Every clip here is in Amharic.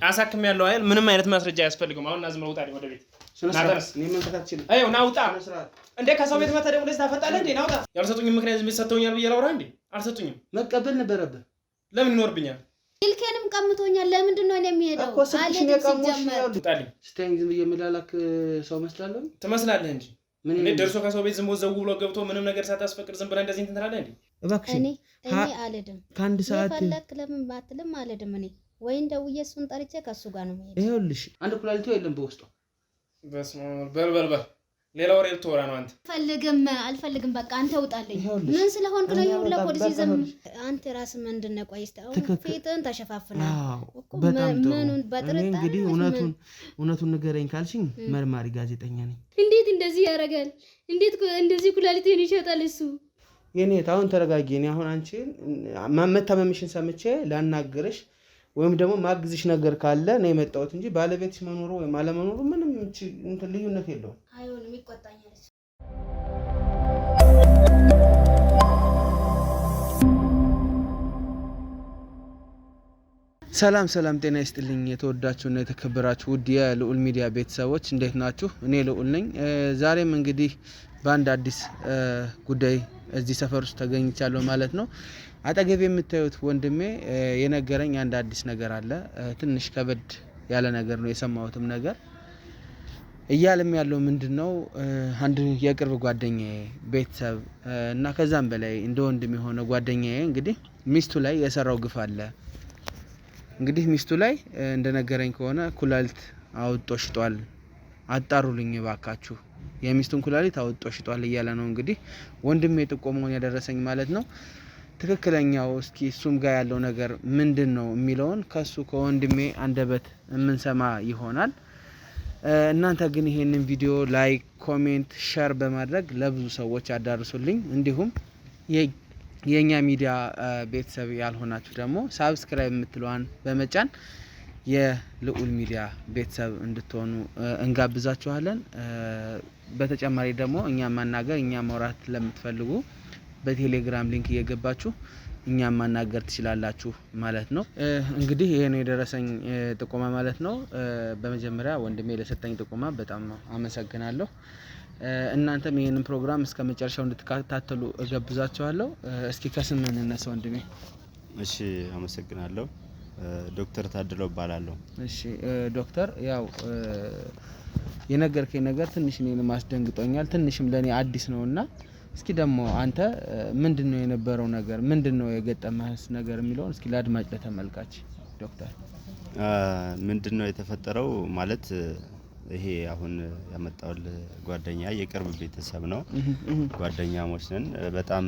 አሳክም ያለው አይል ምንም አይነት ማስረጃ ያስፈልገው አሁን ናዝም ወጣ ወደ ቤት ናተርስ አዩ ናውጣ እንዴ ከሰው ቤት መተደው ለዚህ ታፈጣለህ እንዴ ናውጣ ያልሰጡኝ ምክንያት ዝም ሰጥተውኛል ብዬ ላውራ እንዴ አልሰጡኝም መቀበል ነበረብህ ለምን ይኖርብኛል ስልኬንም ቀምቶኛል ለምንድን ነው እኔ የሚሄደው እኮ ስልክሽን የቀሙሽ ያው ጣልኝ ስታይኝ ዝም ብዬ መላላክ ሰው መስላለሁ ትመስላለህ እንጂ ምን ደርሶ ከሰው ቤት ዝም ወዘው ብሎ ገብቶ ምንም ነገር ሳታስፈቅድ ዝም ብለ እንደዚህ እንትን ትላለህ እንዴ እባክሽ እኔ አልሄድም ከአንድ ሰዓት ፈለክ ለምን ባትልም አልሄድም እኔ ወይ እንደውዬ እሱን ጠርቼ ከሱ ጋር ነው የሚሄደው ይኸውልሽ አንድ ኩላሊቱ የለም በውስጡ በስመ አብ በል ሌላ ወሬ ልትወራ ነው አንተ አልፈልግም በቃ አንተ ውጣልኝ ምን ስለሆንክ ነው ይሁን ለፖሊስ ይዘም አንተ ራስ ምንድነው ቆይስተው ፊትን ተሸፋፍና ምኑን በጥርጣሬ እንግዲህ እውነቱን ንገረኝ ካልሽኝ መርማሪ ጋዜጠኛ ነኝ እንዴት እንደዚህ ያደርጋል እንዴት እንደዚህ ኩላሊቴን ይሸጣል እሱ የኔ ታውን ተረጋጊ እኔ አሁን አንቺ መታመምሽን ሰምቼ ላናገርሽ ወይም ደግሞ ማግዝሽ ነገር ካለ ነው የመጣሁት እንጂ ባለቤትሽ መኖሩ ወይም አለመኖሩ ምንም እንትን ልዩነት የለውም አይሆንም ይቆጣኛል ሰላም ጤና ይስጥልኝ የተወዳችሁና የተከበራችሁ ውድ የልዑል ሚዲያ ቤተሰቦች እንዴት ናችሁ እኔ ልዑል ነኝ ዛሬም እንግዲህ በአንድ አዲስ ጉዳይ እዚህ ሰፈር ውስጥ ተገኝቻለሁ ማለት ነው አጠገብ የምታዩት ወንድሜ የነገረኝ አንድ አዲስ ነገር አለ ትንሽ ከበድ ያለ ነገር ነው የሰማሁትም ነገር እያለም ያለው ምንድነው አንድ የቅርብ ጓደኛዬ ቤተሰብ እና ከዛም በላይ እንደ ወንድም የሆነ ጓደኛዬ እንግዲህ ሚስቱ ላይ የሰራው ግፍ አለ እንግዲህ ሚስቱ ላይ እንደነገረኝ ከሆነ ኩላሊት አውጥቶ ሽጧል አጣሩልኝ ባካችሁ የሚስቱን ኩላሊት አውጥቶ ሽጧል እያለ ነው እንግዲህ ወንድሜ ጥቆመውን ያደረሰኝ ማለት ነው ትክክለኛው እስኪ እሱም ጋር ያለው ነገር ምንድነው የሚለውን ከሱ ከወንድሜ አንደበት እንሰማ ይሆናል እናንተ ግን ይሄንን ቪዲዮ ላይክ ኮሜንት ሼር በማድረግ ለብዙ ሰዎች አዳርሱልኝ እንዲሁም የኛ ሚዲያ ቤተሰብ ያልሆናችሁ ደግሞ ሳብስክራይብ የምትለዋን በመጫን የልዑል ሚዲያ ቤተሰብ እንድትሆኑ እንጋብዛችኋለን በተጨማሪ ደግሞ እኛ ማናገር እኛ ማውራት ለምትፈልጉ በቴሌግራም ሊንክ እየገባችሁ እኛ ማናገር ትችላላችሁ ማለት ነው እንግዲህ ይሄ ነው የደረሰኝ ጥቆማ ማለት ነው በመጀመሪያ ወንድሜ ለሰጠኝ ጥቆማ በጣም አመሰግናለሁ እናንተም ይሄንን ፕሮግራም እስከመጨረሻው እንድትከታተሉ እጋብዛችኋለሁ እስኪ ከስም እንነሳ ወንድሜ እሺ አመሰግናለሁ ዶክተር ታድለው እባላለሁ እሺ ዶክተር ያው የነገርከኝ ነገር ትንሽ እኔንም አስደንግጦኛል ትንሽም ለኔ አዲስ ነውና እስኪ ደግሞ አንተ ምንድነው የነበረው ነገር ምንድነው የገጠመህስ ነገር የሚለው እስኪ ለአድማጭ ለተመልካች ዶክተር ምንድነው የተፈጠረው ማለት ይሄ አሁን ያመጣው ጓደኛ የቅርብ ቤተሰብ ነው ጓደኛሞች ነን በጣም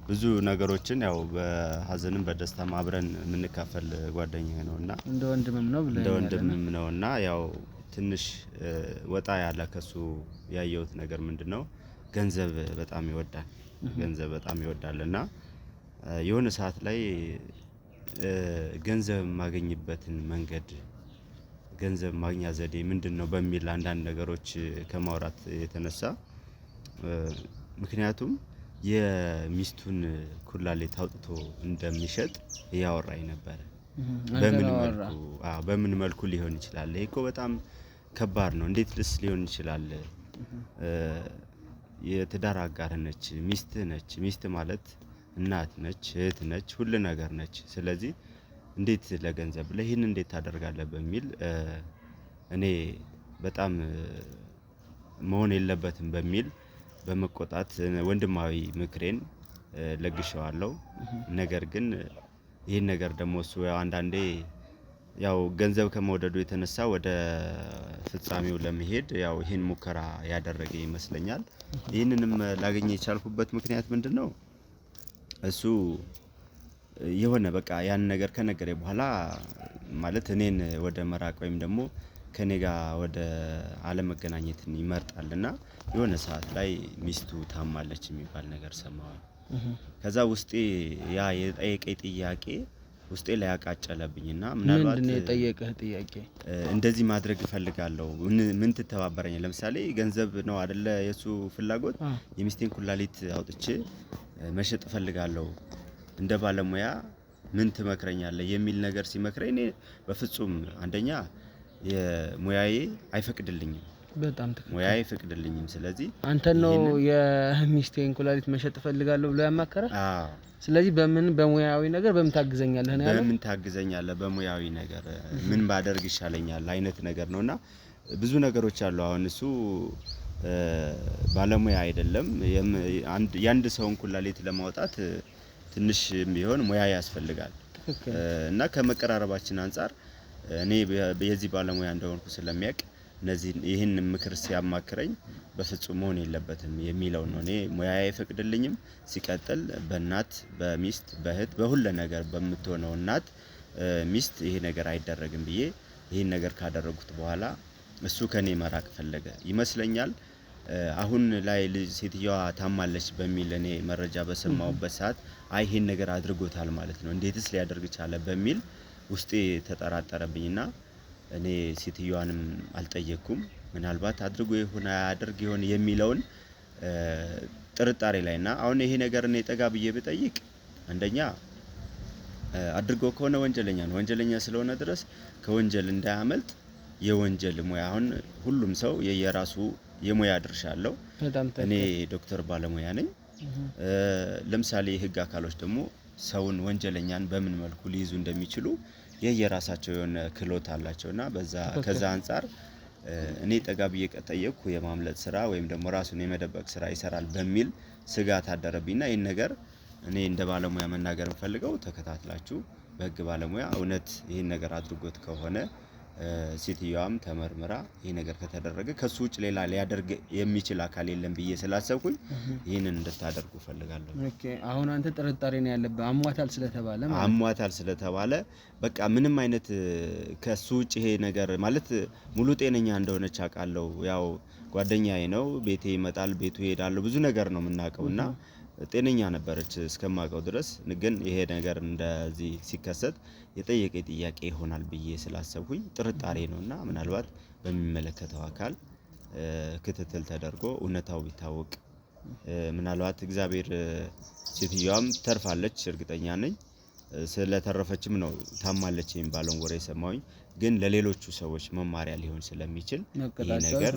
ብዙ ነገሮችን ያው በሐዘንም በደስታም አብረን የምንካፈል ጓደኛዬ ነውና እንደ ወንድምም ነው ብለህ እንደ ወንድምም ነውና ያው ትንሽ ወጣ ያለ ከሱ ያየሁት ነገር ምንድነው ገንዘብ በጣም ይወዳልና የሆነ ሰዓት ላይ ገንዘብ ማግኘበትን መንገድ ገንዘብ ማግኛ ዘዴ ምንድነው በሚል አንዳንድ ነገሮች ከማውራት የተነሳ ምክንያቱም የሚስቱን ኩላሊት አውጥቶ እንደሚሸጥ ያወራኝ ነበር በምን መልኩ ሊሆን ይችላል ይሄ እኮ በጣም ከባድ ነው እንዴት ሊሆን ይችላል የትዳር አጋር ነች ሚስት ማለት እናት ነች እህት ነች ሁሉ ነገር ነች ስለዚህ እንዴት ለገንዘብ ለይህን እንዴት ታደርጋለህ በሚል እኔ በጣም መሆን የለበትም በሚል በመቆጣት ወንድማዊ ምክሬን ለግሻዋለሁ ነገር ግን ይሄን ነገር ደግሞ እሱ አንዳንዴ ያው ገንዘብ ከመወደዱ የተነሳ ወደ ፍጻሜው ለመሄድ ያው ይሄን ሙከራ ያደረገ ይመስለኛል ይሄንንም ላገኘ የቻልኩበት ምክንያት ምንድነው እሱ የሆነ በቃ ያን ነገር ከነገረ በኋላ ማለት እኔን ወደ መራቅ ወይም ደግሞ ከኔ ጋር ወደ አለመገናኘትን ይመርጣልና የሆነ ሰዓት ላይ ሚስቱ ታማለች የሚባል ነገር ሰማሁ ከዛ ውስጤ ያ የጠየቀኝ ጥያቄ ውስጤ ላይ ያቃጨለብኝና ምናልባት ምንድነው የጠየቀህ ጥያቄ እንደዚህ ማድረግ እፈልጋለሁ ምን ትተባበረኝ ለምሳሌ ገንዘብ ነው አይደለ የሱ ፍላጎት የሚስቴን ኩላሊት አውጥቼ መሸጥ እፈልጋለሁ እንደ ባለሙያ ምን ትመክረኛለህ የሚል ነገር ሲመክረኝ እኔ በፍጹም አንደኛ የሙያዬ አይፈቅድልኝም። በጣም ትክክል። ሙያዬ አይፈቅድልኝም። ስለዚህ አንተ ነው የሚስቴን ኩላሊት መሸጥ ፈልጋለሁ ብሎ ያማከረ? አዎ። ስለዚህ በሙያዊ ነገር በምን ታግዘኛለህ ነው ያለው? በምን ታግዘኛለህ በሙያዊ ነገር ምን ባደርግ ይሻለኛል አይነት ነገር ነውና ብዙ ነገሮች አሉ። አሁን እሱ ባለሙያ አይደለም። የአንድ ሰውን ኩላሊት ለማውጣት ትንሽ ቢሆን ሙያ ያስፈልጋል። እና ከመቀራረባችን አንፃር እኔ የዚህ ባለሙያ እንደሆንኩ ስለሚያውቅ ይህን ምክር ሲያማክረኝ በፍጹም መሆን የለበትም የሚለው ነው። እኔ ሙያዬ አይፈቅድልኝም። ሲቀጥል በእናት በሚስት በእህት በሁሉ ነገር በምትሆነው እናት ሚስት ይሄ ነገር አይደረግም ብዬ ይህን ነገር ካደረጉት በኋላ እሱ ከኔ መራቅ ፈለገ ይመስለኛል። አሁን ላይ ሴትየዋ ታማለች በሚል እኔ መረጃ በሰማሁበት ሰዓት አይ ይሄን ነገር አድርጎታል ማለት ነው እንዴትስ ሊያደርግ ቻለ በሚል ውስጤ ተጠራጠረብኝና እኔ ሴትየዋንም አልጠየቅኩም። ምናልባት አድርጎ ይሆን አያደርግ ይሆን የሚለውን ጥርጣሬ ላይና አሁን ይሄ ነገር እኔ ጠጋ ብዬ ብጠይቅ አንደኛ አድርጎ ከሆነ ወንጀለኛ ነው። ወንጀለኛ ስለሆነ ድረስ ከወንጀል እንዳያመልጥ የወንጀል ሙያ አሁን ሁሉም ሰው የየራሱ የሙያ ድርሻ አለው። እኔ ዶክተር ባለሙያ ነኝ። ለምሳሌ የህግ አካሎች ደግሞ ሰውን ወንጀለኛን በምን መልኩ ሊይዙ እንደሚችሉ የየራሳቸው የሆነ ክህሎት አላቸውና ከዛ አንፃር እኔ ጠጋ ብዬ ጠየቅኩ የማምለጥ ስራ ወይም ደግሞ ራሱን የመደበቅ ስራ ይሰራል በሚል ስጋት አደረብኝና ይሄን ነገር እኔ እንደ ባለሙያ መናገር እንፈልገው ተከታትላችሁ በህግ ባለሙያ እውነት ይሄን ነገር አድርጎት ከሆነ ሴትየዋም ተመርምራ ይሄ ነገር ከተደረገ ከሱ ውጭ ሌላ ሊያደርግ የሚችል አካል የለም ብዬ ስላሰብኩኝ ይሄንን እንድታደርጉ ፈልጋለሁ። ኦኬ አሁን አንተ ጥርጣሬ ነው ያለብህ አሟታል ስለተባለ በቃ ምንም አይነት ከሱ ውጭ ይሄ ነገር ማለት ሙሉ ጤነኛ እንደሆነች አውቃለሁ። ያው ጓደኛዬ ነው ቤቴ ይመጣል ቤቱ ይሄዳል ብዙ ነገር ነው የምናውቀውና ጤነኛ ነበረች እስከማውቀው ድረስ ግን ይሄ ነገር እንደዚህ ሲከሰት የጠየቀኝ ጥያቄ ይሆናል ብዬ ስላሰብኩኝ ጥርጣሬ ነውና ምናልባት በሚመለከተው አካል ክትትል ተደርጎ እውነታው ቢታወቅ ምናልባት እግዚአብሔር ሴትየዋም ተርፋለች እርግጠኛ ነኝ። ስለተረፈችም ነው ታማለች የሚባለውን ወሬ ሰማሁኝ። ግን ለሌሎቹ ሰዎች መማሪያ ሊሆን ስለሚችል ይሄ ነገር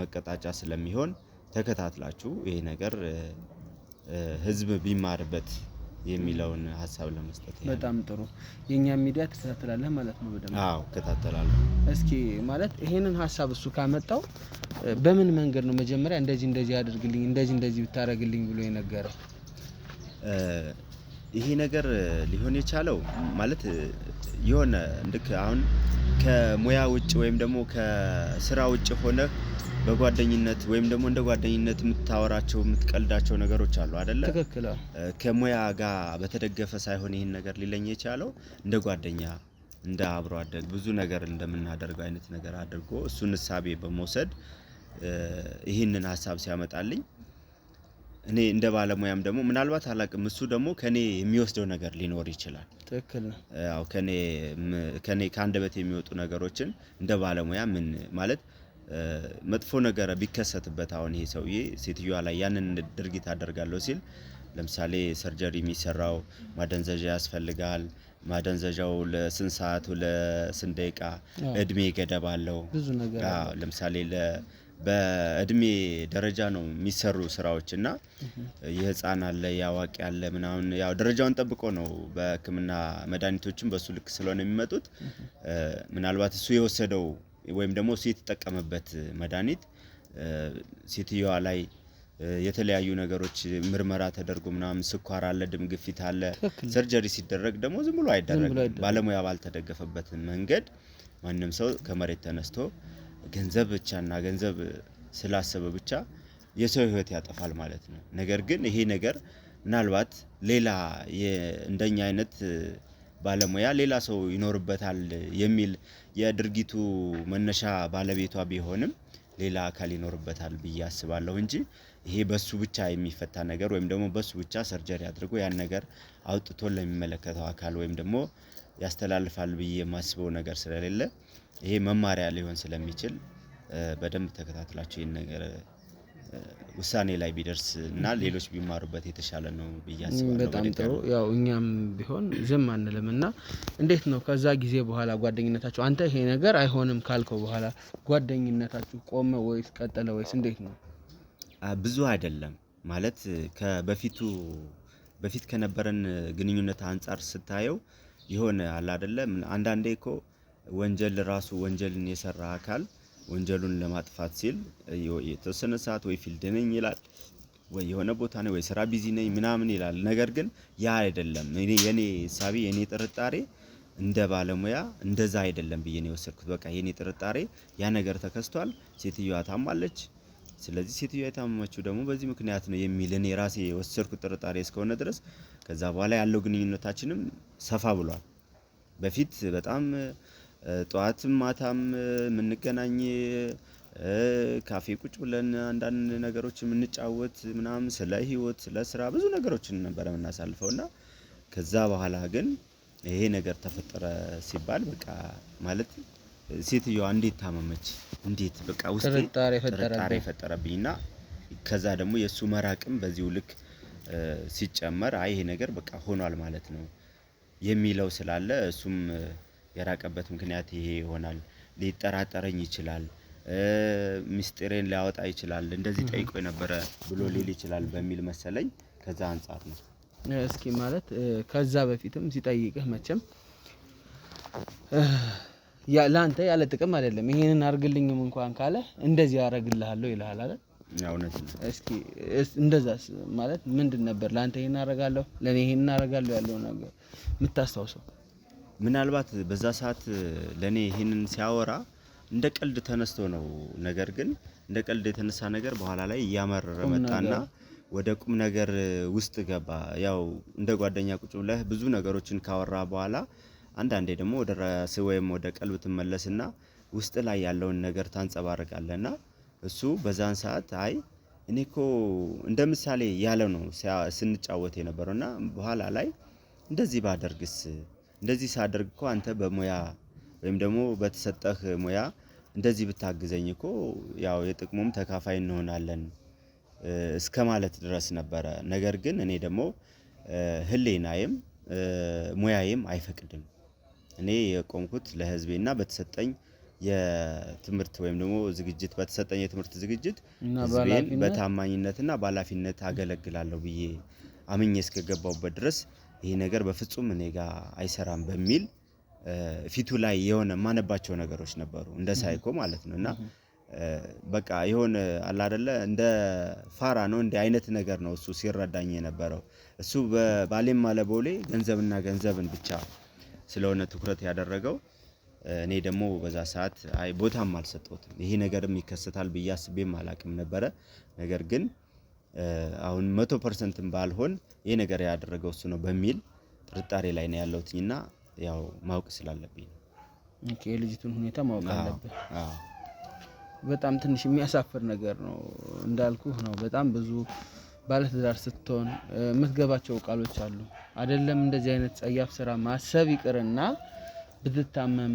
መቀጣጫ ስለሚሆን ተከታትላችሁ ይሄ ነገር ህዝብ ቢማርበት የሚለውን ሐሳብ ለመስጠት በጣም ጥሩ። የኛ ሚዲያ ተከታተላለህ ማለት ነው? በደንብ አዎ እከታተላለሁ። እስኪ ማለት ይሄንን ሐሳብ እሱ ካመጣው በምን መንገድ ነው መጀመሪያ እንደዚህ አድርግልኝ እንደዚህ ብታረግልኝ ብሎ የነገረው? ይሄ ነገር ሊሆን የቻለው ማለት የሆነ እንድክ አሁን ከሙያ ውጭ ወይም ደግሞ ከስራ ውጭ ሆነ በጓደኝነት ወይም ደግሞ እንደ ጓደኝነት የምታወራቸው የምትቀልዳቸው ነገሮች አሉ አይደለ? ትክክል። ከሙያ ጋር በተደገፈ ሳይሆን ይሄን ነገር ሊለኝ የቻለው እንደ ጓደኛ እንደ አብሮ አደግ ብዙ ነገር እንደምናደርገው አይነት ነገር አድርጎ እሱን እሳቤ በመውሰድ ይህንን ሐሳብ ሲያመጣልኝ እኔ እንደ ባለሙያም ደግሞ ምናልባት አላቅም እሱ ደግሞ ከኔ የሚወስደው ነገር ሊኖር ይችላል። ትክክል ነው። ያው ከኔ ከአንደበት የሚወጡ ነገሮችን እንደ ባለሙያ ምን ማለት መጥፎ ነገር ቢከሰትበት አሁን ይሄ ሰውዬ ሴትዮዋ ላይ ያንን ድርጊት አደርጋለሁ ሲል ለምሳሌ ሰርጀሪ የሚሰራው ማደንዘዣ ያስፈልጋል። ማደንዘዣው ለስንት ሰዓት ለስንት ደቂቃ እድሜ ገደብ አለው። ብዙ ነገር ለምሳሌ በእድሜ ደረጃ ነው የሚሰሩ ስራዎችና የህፃን አለ ያዋቂ አለ ምናምን ያው ደረጃውን ጠብቆ ነው በህክምና መድኃኒቶችን በሱ ልክ ስለሆነ የሚመጡት ምናልባት እሱ የወሰደው ወይም ደግሞ እሱ የተጠቀመበት መድኃኒት ሴትዮዋ ላይ የተለያዩ ነገሮች ምርመራ ተደርጎ ምናምን ስኳር አለ ደም ግፊት አለ ሰርጀሪ ሲደረግ ደግሞ ዝም ብሎ አይደረግም። ባለሙያ ባልተደገፈበት መንገድ ማንም ሰው ከመሬት ተነስቶ ገንዘብ ብቻና ገንዘብ ስላሰበ ብቻ የሰው ህይወት ያጠፋል ማለት ነው። ነገር ግን ይሄ ነገር ምናልባት ሌላ እንደኛ አይነት ባለሙያ ሌላ ሰው ይኖርበታል የሚል የድርጊቱ መነሻ ባለቤቷ ቢሆንም ሌላ አካል ይኖርበታል ብዬ አስባለሁ እንጂ ይሄ በሱ ብቻ የሚፈታ ነገር ወይም ደግሞ በሱ ብቻ ሰርጀሪ አድርጎ ያን ነገር አውጥቶ ለሚመለከተው አካል ወይም ደግሞ ያስተላልፋል ብዬ የማስበው ነገር ስለሌለ ይሄ መማሪያ ሊሆን ስለሚችል በደንብ ተከታትላችሁ ይሄን ነገር ውሳኔ ላይ ቢደርስ እና ሌሎች ቢማሩበት የተሻለ ነው ብዬ አስባለሁ። በጣም ጥሩ። ያው እኛም ቢሆን ዝም አንልም እና እንዴት ነው ከዛ ጊዜ በኋላ ጓደኝነታችሁ አንተ ይሄ ነገር አይሆንም ካልከው በኋላ ጓደኝነታችሁ ቆመ ወይስ ቀጠለ ወይስ እንዴት ነው? ብዙ አይደለም ማለት በፊት ከነበረን ግንኙነት አንጻር ስታየው የሆነ አለ አይደለ አንዳንዴ እኮ ወንጀልን የሰራ አካል ወንጀሉን ለማጥፋት ሲል የተወሰነ ሰዓት ወይ ፊልድ ነኝ ይላል ወይ የሆነ ቦታ ነኝ ወይ ስራ ቢዚ ነኝ ምናምን ይላል። ነገር ግን ያ አይደለም የኔ ሳቢ የኔ ጥርጣሬ እንደ ባለሙያ እንደዛ አይደለም ብዬ ነው የወሰድኩት። በቃ የኔ ጥርጣሬ ያ ነገር ተከስቷል፣ ሴትዮዋ ታማለች። ስለዚህ ሴትዮዋ የታመመችው ደግሞ በዚህ ምክንያት ነው የሚል እኔ ራሴ የወሰድኩት ጥርጣሬ እስከሆነ ድረስ ከዛ በኋላ ያለው ግንኙነታችንም ሰፋ ብሏል። በፊት በጣም ጠዋትም ማታም የምንገናኝ ካፌ ቁጭ ብለን አንዳንድ ነገሮች የምንጫወት ምናምን ስለ ህይወት ስለ ስራ ብዙ ነገሮችን ነበር የምናሳልፈው እና ከዛ በኋላ ግን ይሄ ነገር ተፈጠረ ሲባል በቃ ማለት ሴትዮዋ እንዴት ታመመች እንዴት በቃ ውስጤ ጥርጣሬ ፈጠረብኝና ከዛ ደግሞ የሱ መራቅም በዚሁ ልክ ሲጨመር አይ ይሄ ነገር በቃ ሆኗል ማለት ነው የሚለው ስላለ እሱም የራቀበት ምክንያት ይሄ ይሆናል። ሊጠራጠረኝ ይችላል፣ ሚስጥሬን ሊያወጣ ይችላል፣ እንደዚህ ጠይቆ የነበረ ብሎ ሊል ይችላል በሚል መሰለኝ ከዛ አንፃር ነው። እስኪ ማለት ከዛ በፊትም ሲጠይቅህ መቼም ላንተ ያለ ጥቅም አይደለም ይሄንን አርግልኝም እንኳን ካለ እንደዚህ ያረግልሃለሁ ይልሃል አይደል? እውነት ነው። እስኪ እንደዛስ ማለት ምንድን ነበር ላንተ ይሄን አረጋለሁ ለኔ ይሄን አረጋለሁ ያለው ነገር የምታስታውሰው? ምናልባት በዛ ሰዓት ለኔ ይሄንን ሲያወራ እንደ ቀልድ ተነስቶ ነው። ነገር ግን እንደ ቀልድ የተነሳ ነገር በኋላ ላይ እያመረረ መጣና ወደ ቁም ነገር ውስጥ ገባ። ያው እንደ ጓደኛ ቁጭ ብለህ ብዙ ነገሮችን ካወራ በኋላ አንዳንዴ ደግሞ ወደ ራስህ ወይም ወደ ቀልብ ትመለስና ውስጥ ላይ ያለውን ነገር ታንጸባርቃለህና እሱ በዛን ሰዓት አይ እኔ እኮ እንደ ምሳሌ ያለው ነው ስንጫወት የነበረውና በኋላ ላይ እንደዚህ ባደርግስ እንደዚህ ሳደርግ እኮ አንተ በሙያ ወይም ደግሞ በተሰጠህ ሙያ እንደዚህ ብታግዘኝ እኮ ያው የጥቅሙም ተካፋይ እንሆናለን እስከ ማለት ድረስ ነበረ። ነገር ግን እኔ ደግሞ ህሊናዬም ሙያዬም አይፈቅድም። እኔ የቆምኩት ለህዝቤና በተሰጠኝ የትምህርት ወይም ደግሞ ዝግጅት በተሰጠኝ የትምህርት ዝግጅት ህዝቤን በታማኝነትና በኃላፊነት አገለግላለሁ ብዬ አምኜ እስከገባሁበት ድረስ ይሄ ነገር በፍጹም እኔ ጋር አይሰራም በሚል ፊቱ ላይ የሆነ ማነባቸው ነገሮች ነበሩ እንደ ሳይኮ ማለት ነውና በቃ የሆነ አለ አይደለ እንደ ፋራ ነው እንደ አይነት ነገር ነው እሱ ሲረዳኝ የነበረው። እሱ በባሌም ማለቦሌ ገንዘብና ገንዘብን ብቻ ስለሆነ ትኩረት ያደረገው እኔ ደግሞ በዛ ሰዓት አይ ቦታም አልሰጠሁትም። ይሄ ነገርም ይከሰታል ብዬ አስቤም አላቅም ነበረ። ነገር ግን አሁን 100%ም ባልሆን ይሄ ነገር ያደረገው እሱ ነው በሚል ጥርጣሬ ላይ ነው ያለሁትና ያው ማወቅ ስላለብኝ ኦኬ የልጅቱን ሁኔታ ማወቅ አለብህ። በጣም ትንሽ የሚያሳፍር ነገር ነው እንዳልኩህ ነው። በጣም ብዙ ባለትዳር ስትሆን የምትገባቸው ቃሎች አሉ አይደለም እንደዚህ አይነት ጸያፍ ስራ ማሰብ ይቅርና ብትታመም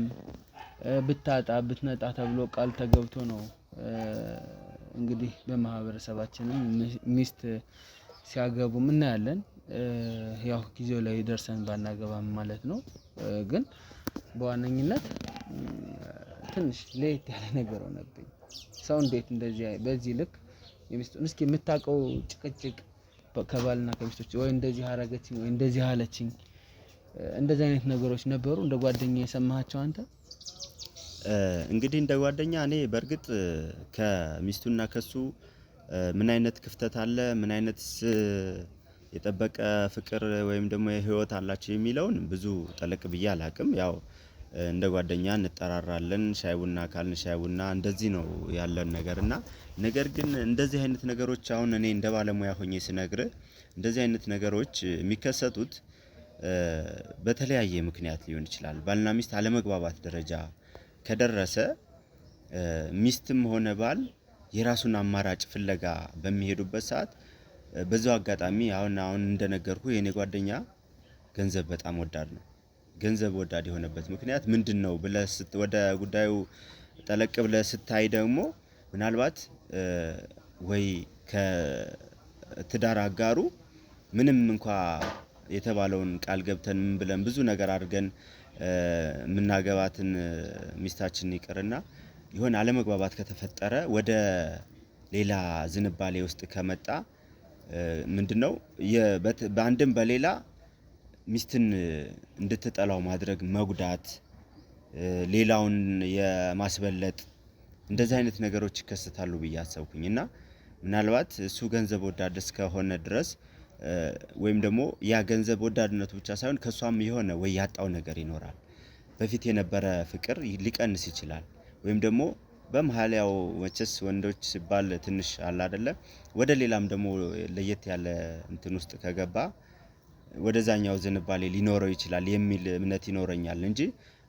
ብታጣ ብትነጣ ተብሎ ቃል ተገብቶ ነው እንግዲህ በማህበረሰባችንም ሚስት ሲያገቡ እናያለን። ያው ጊዜው ላይ ደርሰን ባናገባም ማለት ነው። ግን በዋነኝነት ትንሽ ለየት ያለ ነገር ሆነብኝ። ሰው እንዴት እንደዚህ በዚህ ልክ የሚስቱን እስኪ የምታውቀው ጭቅጭቅ ከባልና ከሚስቶች ወይ እንደዚህ አረገችኝ ወይ እንደዚህ አለችኝ እንደዚህ አይነት ነገሮች ነበሩ እንደ ጓደኛ የሰማሃቸው አንተ? እንግዲህ እንደ ጓደኛ እኔ በርግጥ ከሚስቱና ከሱ ምን አይነት ክፍተት አለ ምን አይነት የጠበቀ ፍቅር ወይም ደግሞ ህይወት አላቸው የሚለውን ብዙ ጠለቅ ብዬ አላቅም። ያው እንደ ጓደኛ እንጠራራለን ሻይ ቡና ካልን ሻይ ቡና እንደዚህ ነው ያለን ነገርና ነገር ግን እንደዚህ አይነት ነገሮች አሁን እኔ እንደ ባለሙያ ሆኜ ስነግር እንደዚህ አይነት ነገሮች የሚከሰቱት በተለያየ ምክንያት ሊሆን ይችላል። ባልና ሚስት አለመግባባት ደረጃ ከደረሰ ሚስትም ሆነ ባል የራሱን አማራጭ ፍለጋ በሚሄዱበት ሰዓት በዛው አጋጣሚ አሁን እንደነገርኩ የኔ ጓደኛ ገንዘብ በጣም ወዳድ ነው። ገንዘብ ወዳድ የሆነበት ምክንያት ምንድነው ብለህ ወደ ጉዳዩ ጠለቅ ብለህ ስታይ ደግሞ ምናልባት ወይ ከትዳር አጋሩ ምንም እንኳን የተባለውን ቃል ገብተን ምን ብለን ብዙ ነገር አድርገን ምናገባትን ሚስታችን ይቅርና ይሆን አለመግባባት ከተፈጠረ ወደ ሌላ ዝንባሌ ውስጥ ከመጣ ምንድነው በአንድም በሌላ ሚስትን እንድትጠላው ማድረግ መጉዳት ሌላውን የማስበለጥ እንደዚህ አይነት ነገሮች ይከሰታሉ ብዬ አሰብኩኝና ምናልባት እሱ ገንዘብ ወዳድ እስከሆነ ድረስ ወይም ደግሞ ያ ገንዘብ ወዳድነቱ ብቻ ሳይሆን ከሷም የሆነ ወይ ያጣው ነገር ይኖራል በፊት የነበረ ፍቅር ሊቀንስ ይችላል ወይም ደግሞ በመሃል ያው ወቸስ ወንዶች ሲባል ትንሽ አለ አይደለ ወደ ሌላም ደግሞ ለየት ያለ እንትን ውስጥ ከገባ ወደዛኛው ዝንባሌ ሊኖረው ይችላል የሚል እምነት ይኖረኛል እንጂ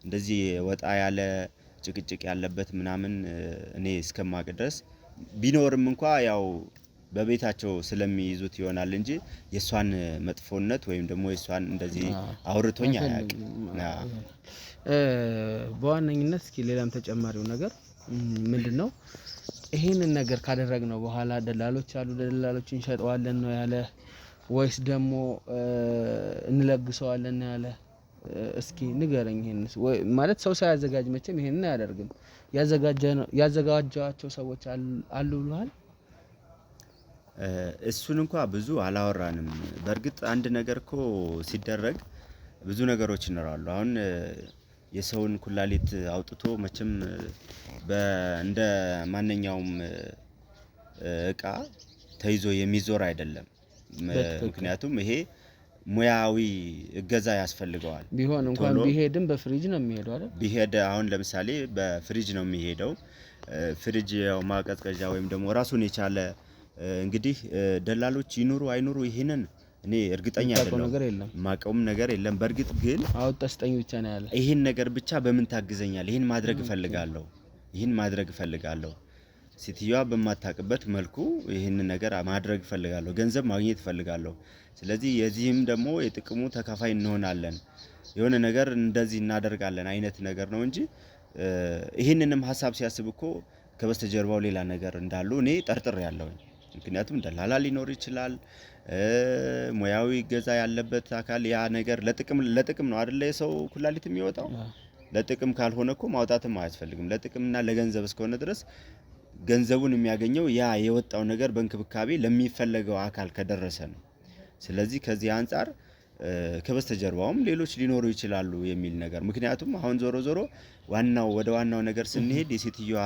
እንደዚህ ወጣ ያለ ጭቅጭቅ ያለበት ምናምን እኔ እስከማቅ ድረስ ቢኖርም እንኳን ያው በቤታቸው ስለሚይዙት ይሆናል እንጂ የሷን መጥፎነት ወይም ደግሞ የሷን እንደዚህ አውርቶኝ አያውቅም። በዋነኝነት እስኪ ሌላም ተጨማሪው ነገር ምንድነው ይሄንን ነገር ካደረግነው በኋላ ደላሎች አሉ ደላሎችን እንሸጠዋለን ነው ያለ ወይስ ደግሞ እንለግሰዋለን ነው ያለ? እስኪ ንገረኝ። ይሄንስ ማለት ሰው ሳያዘጋጅ መቼም ይሄንን አያደርግም። ያዘጋጃቸው ሰዎች አሉ ብለዋል? እሱን እንኳን ብዙ አላወራንም። በእርግጥ አንድ ነገር እኮ ሲደረግ ብዙ ነገሮች ይኖራሉ። አሁን የሰውን ኩላሊት አውጥቶ መቼም እንደ ማንኛውም እቃ ተይዞ የሚዞር አይደለም። ምክንያቱም ይሄ ሙያዊ እገዛ ያስፈልገዋል። ቢሆን እንኳን ቢሄድም በፍሪጅ ነው የሚሄደው አይደል? ቢሄድ አሁን ለምሳሌ በፍሪጅ ነው የሚሄደው። ፍሪጅ ያው ማቀዝቀዣ ወይም ደግሞ ራሱን የቻለ እንግዲህ ደላሎች ይኑሩ አይኑሩ ይሄንን እኔ እርግጠኛ አይደለሁም። ማቀውም ነገር የለም። በእርግጥ ግን አውጣስጠኝ ብቻ ነው ያለ። ይሄን ነገር ብቻ በምን ታግዘኛል? ይሄን ማድረግ እፈልጋለሁ። ሴትዮዋ በማታውቅበት መልኩ ይሄን ነገር ማድረግ እፈልጋለሁ። ገንዘብ ማግኘት እፈልጋለሁ። ስለዚህ የዚህም ደግሞ የጥቅሙ ተካፋይ እንሆናለን። የሆነ ነገር እንደዚህ እናደርጋለን አይነት ነገር ነው እንጂ ይሄንንም ሐሳብ ሲያስብ እኮ ከበስተጀርባው ሌላ ነገር እንዳሉ እኔ ጠርጥሬያለሁ። ምክንያቱም ደላላ ሊኖር ይችላል። ሙያዊ ገዛ ያለበት አካል ያ ነገር ለጥቅም ነው አይደል? የሰው ኩላሊት የሚወጣው ለጥቅም ካልሆነ እኮ ማውጣትም አያስፈልግም። ለጥቅምና ለገንዘብ እስከሆነ ድረስ ገንዘቡን የሚያገኘው ያ የወጣው ነገር በእንክብካቤ ለሚፈለገው አካል ከደረሰ ነው። ስለዚህ ከዚህ አንፃር ከበስተጀርባውም ሌሎች ሊኖሩ ይችላሉ የሚል ነገር ምክንያቱም አሁን ዞሮ ወደ ዋናው ነገር ስንሄድ የሴትዮዋ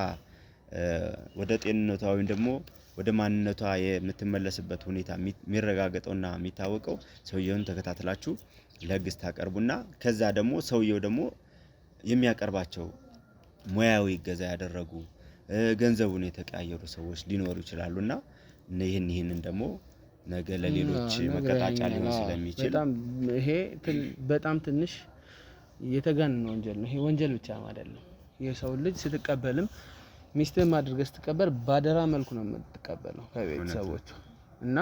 ወደ ጤንነቷ ወይም ደግሞ ወደ ማንነቷ የምትመለስበት ሁኔታ የሚረጋገጠውና የሚታወቀው ሰውየውን ተከታትላችሁ ለህግ ታቀርቡና ከዛ ደግሞ ሰውየው ደግሞ የሚያቀርባቸው ሙያዊ እገዛ ያደረጉ ገንዘቡን የተቀያየሩ ሰዎች ሊኖሩ ይችላሉና ይሄንን ደግሞ ነገ ለሌሎች መቀጣጫ ሊሆን ስለሚችል በጣም ትንሽ የተጋነነ ወንጀል ነው። ይሄ ወንጀል ብቻ አይደለም። የሰው ልጅ ስትቀበልም ሚስትህን ማድረግ ስትቀበል ባደራ መልኩ ነው የምትቀበለው ከቤተሰቦቹ እና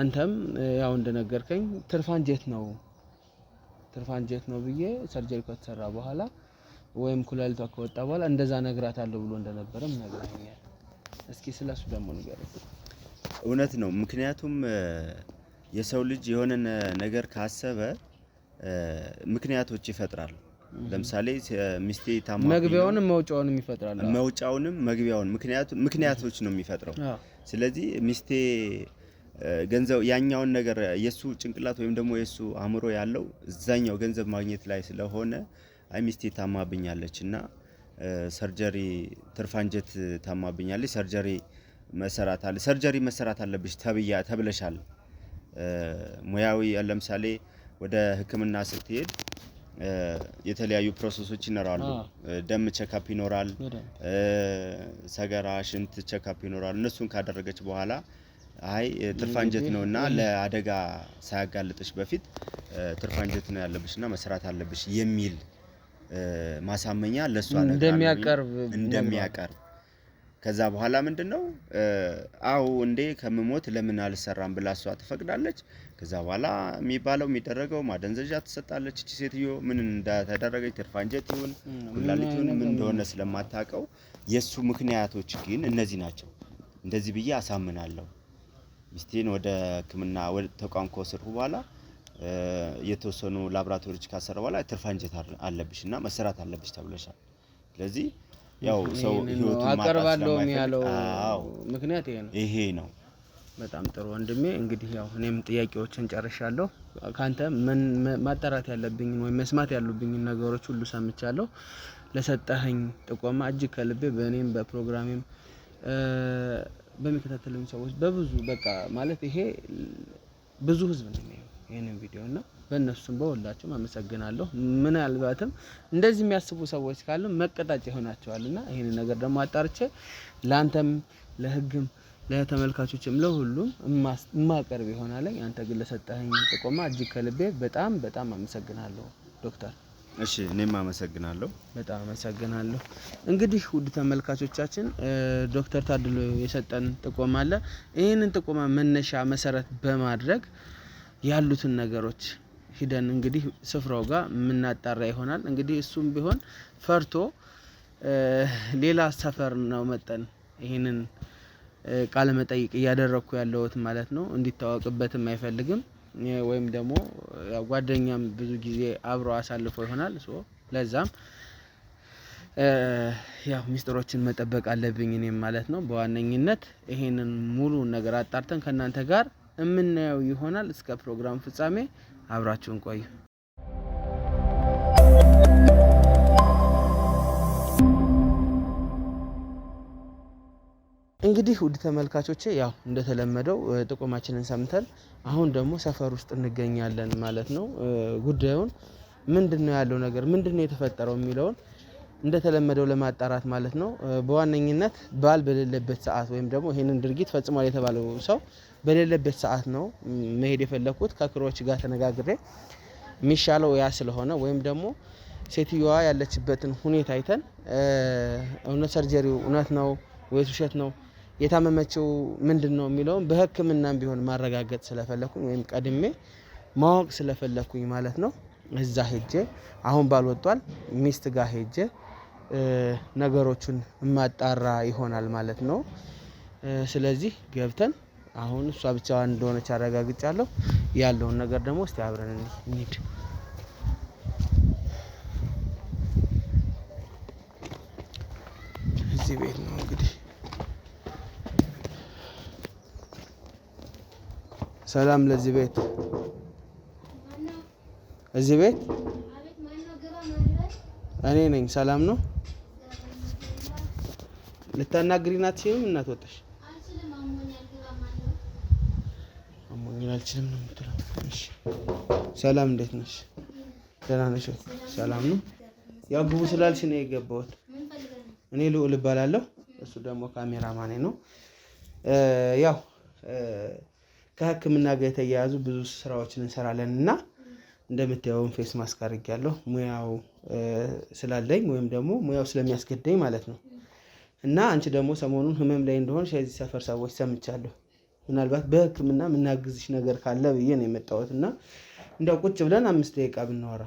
አንተም ያው እንደነገርከኝ ትርፋንጀት ነው ብዬ ሰርጀሪ ከተሰራ በኋላ ወይም ኩላሊቷ ከወጣ በኋላ እንደዛ ነግራታለሁ ብሎ እንደነበረም ነግረኛል። እስኪ ስለሱ ደግሞ ንገረኝ። እውነት ነው። ምክንያቱም የሰው ልጅ የሆነ ነገር ካሰበ ምክንያቶች ይፈጥራል። ለምሳሌ ሚስቴ ታማ መግቢያውንም መውጫውንም ይፈጥራል። መውጫውንም መግቢያውን ምክንያቶች ነው የሚፈጥረው። ስለዚህ ሚስቴ ገንዘብ ያኛውን ነገር የሱ ጭንቅላት ወይም ደግሞ የሱ አእምሮ ያለው እዛኛው ገንዘብ ማግኘት ላይ ስለሆነ አይ ሚስቴ ታማብኛለችና ሰርጀሪ ትርፋንጀት ታማብኛለች ሰርጀሪ መሰራት አለብሽ ተብለሻል። ሙያዊ ለምሳሌ ወደ ሕክምና ስትሄድ የተለያዩ ፕሮሰሶች ይኖራሉ። ደም ቼክአፕ ይኖራል፣ ሰገራ፣ ሽንት ቼክአፕ ይኖራል። እነሱን ካደረገች በኋላ አይ ትርፋንጀት ነውና ለአደጋ ሳያጋልጥሽ በፊት ትርፋንጀት ነው ያለብሽና መስራት አለብሽ የሚል ማሳመኛ ለሷ ነገር እንደሚያቀርብ ከዛ በኋላ ምንድነው አው እንዴ ከምሞት ለምን አልሰራም ብላ እሷ ትፈቅዳለች። ከዛ በኋላ የሚደረገው ማደንዘዣ ትሰጣለች። እቺ ሴትዮ ምን እንደተደረገች ትርፋንጀት ይሁን ኩላሊቱን ምን እንደሆነ ስለማታውቀው የሱ ምክንያቶች ግን እነዚህ ናቸው። እንደዚህ ብዬ አሳምናለሁ። ሚስቴን ወደ ሕክምና ወደ ተቋም ከወሰድኩ በኋላ የተወሰኑ ላብራቶሪዎች ካሰራ በኋላ ትርፍ አንጀት አለብሽና መሰራት አለብሽ ተብለሻል። ስለዚህ ያው ሰው ህይወቱን አቀርባለሁ ያለው ምክንያት ይሄ ነው። በጣም ጥሩ ወንድሜ እንግዲህ ያው እኔም ጥያቄዎችን ጨርሻለሁ። ካንተ ማጣራት ያለብኝ ወይ መስማት ያሉብኝ ነገሮች ሁሉ ሰምቻለሁ። ለሰጠኸኝ ጥቆማ እጅግ ከልቤ በእኔም በፕሮግራሜም በሚከታተሉኝ ሰዎች በብዙ በቃ ማለት ይሄ ብዙ ህዝብ ነው ይሄንን ቪዲዮ እና በእነሱም በሁላችሁም አመሰግናለሁ። ምናልባትም እንደዚህ የሚያስቡ ሰዎች ካሉ መቀጣጫ ይሆናቸዋልና ይሄንን ነገር ደግሞ አጣርቼ ላንተም ለህግም ለተመልካቾችም ለሁሉም ማቀርብ ይሆናል። አንተ ግን ለሰጠኸኝ ጥቆማ እጅግ ከልቤ በጣም በጣም አመሰግናለሁ ዶክተር። እሺ እኔም አመሰግናለሁ። በጣም አመሰግናለሁ። እንግዲህ ውድ ተመልካቾቻችን ዶክተር ታድሎ የሰጠን ጥቆማ አለ። ይሄንን ጥቆማ መነሻ መሰረት በማድረግ ያሉትን ነገሮች ሂደን እንግዲህ ስፍራው ጋር የምናጣራ ይሆናል። እንግዲህ እሱም ቢሆን ፈርቶ ሌላ ሰፈር ነው መጠን ይሄንን ቃለ መጠይቅ እያደረኩ ያለሁት ማለት ነው። እንዲታወቅበትም አይፈልግም ወይም ደግሞ ያው ጓደኛም ብዙ ጊዜ አብሮ አሳልፎ ይሆናል። ለዛም ያው ሚስጥሮችን መጠበቅ አለብኝ እኔም ማለት ነው። በዋነኝነት ይሄንን ሙሉ ነገር አጣርተን ከናንተ ጋር የምናየው ይሆናል። እስከ ፕሮግራም ፍጻሜ አብራችሁን ቆዩ። እንግዲህ ውድ ተመልካቾቼ ያው እንደተለመደው ጥቆማችንን ሰምተን አሁን ደግሞ ሰፈር ውስጥ እንገኛለን ማለት ነው። ጉዳዩን ምንድነው ያለው ነገር ምንድነው የተፈጠረው የሚለውን እንደተለመደው ለማጣራት ማለት ነው። በዋነኝነት ባል በሌለበት ሰዓት ወይም ደግሞ ይሄንን ድርጊት ፈጽሟል የተባለው ሰው በሌለበት ሰዓት ነው መሄድ የፈለኩት። ከክሮች ጋር ተነጋግሬ የሚሻለው ያ ስለሆነ ወይም ደግሞ ሴትዮዋ ያለችበትን ሁኔታ አይተን እውነት ሰርጀሪው እውነት ነው ወይስ ውሸት ነው የታመመችው ምንድነው የሚለውን በህክምናም ቢሆን ማረጋገጥ ስለፈለኩኝ ወይም ቀድሜ ማወቅ ስለፈለኩኝ ማለት ነው። እዛ ሄጄ አሁን ባል ወጧል ሚስት ጋር ሄጄ ነገሮችን ማጣራ ይሆናል ማለት ነው። ስለዚህ ገብተን አሁን እሷ ብቻዋን እንደሆነች አረጋግጫለሁ። ያለውን ነገር ደግሞ እስቲ አብረን እንሂድ። እዚህ ቤት ነው እንግዲህ። ሰላም ለዚህ ቤት እዚህ ቤት እኔ ነኝ። ሰላም ነው? ልታናግሪኝ አትችይም? እናት ወጣሽ? አሞኛል አልችልም ነው የምትለው። እሺ ሰላም እንዴት ነሽ? ደህና ነሽ? ሰላም ነው? ያው ግቡ ስላልሽ ነው የገባሁት። እኔ ልዑል እባላለሁ። እሱ ደግሞ ካሜራማኔ ነው። ያው ከህክምና ጋር የተያያዙ ብዙ ስራዎችን እንሰራለን እና እንደምታየው ፌስ ማስክ አድርጌያለሁ። ሙያው ስላለኝ ወይም ደግሞ ሙያው ስለሚያስገድደኝ ማለት ነው። እና አንቺ ደግሞ ሰሞኑን ህመም ላይ እንደሆንሽ የዚህ ሰፈር ሰዎች ሰምቻለሁ። ምናልባት በህክምና የምናግዝሽ ነገር ካለ ብዬ ነው የመጣሁት እና እንደው ቁጭ ብለን 5 ደቂቃ ብናወራ።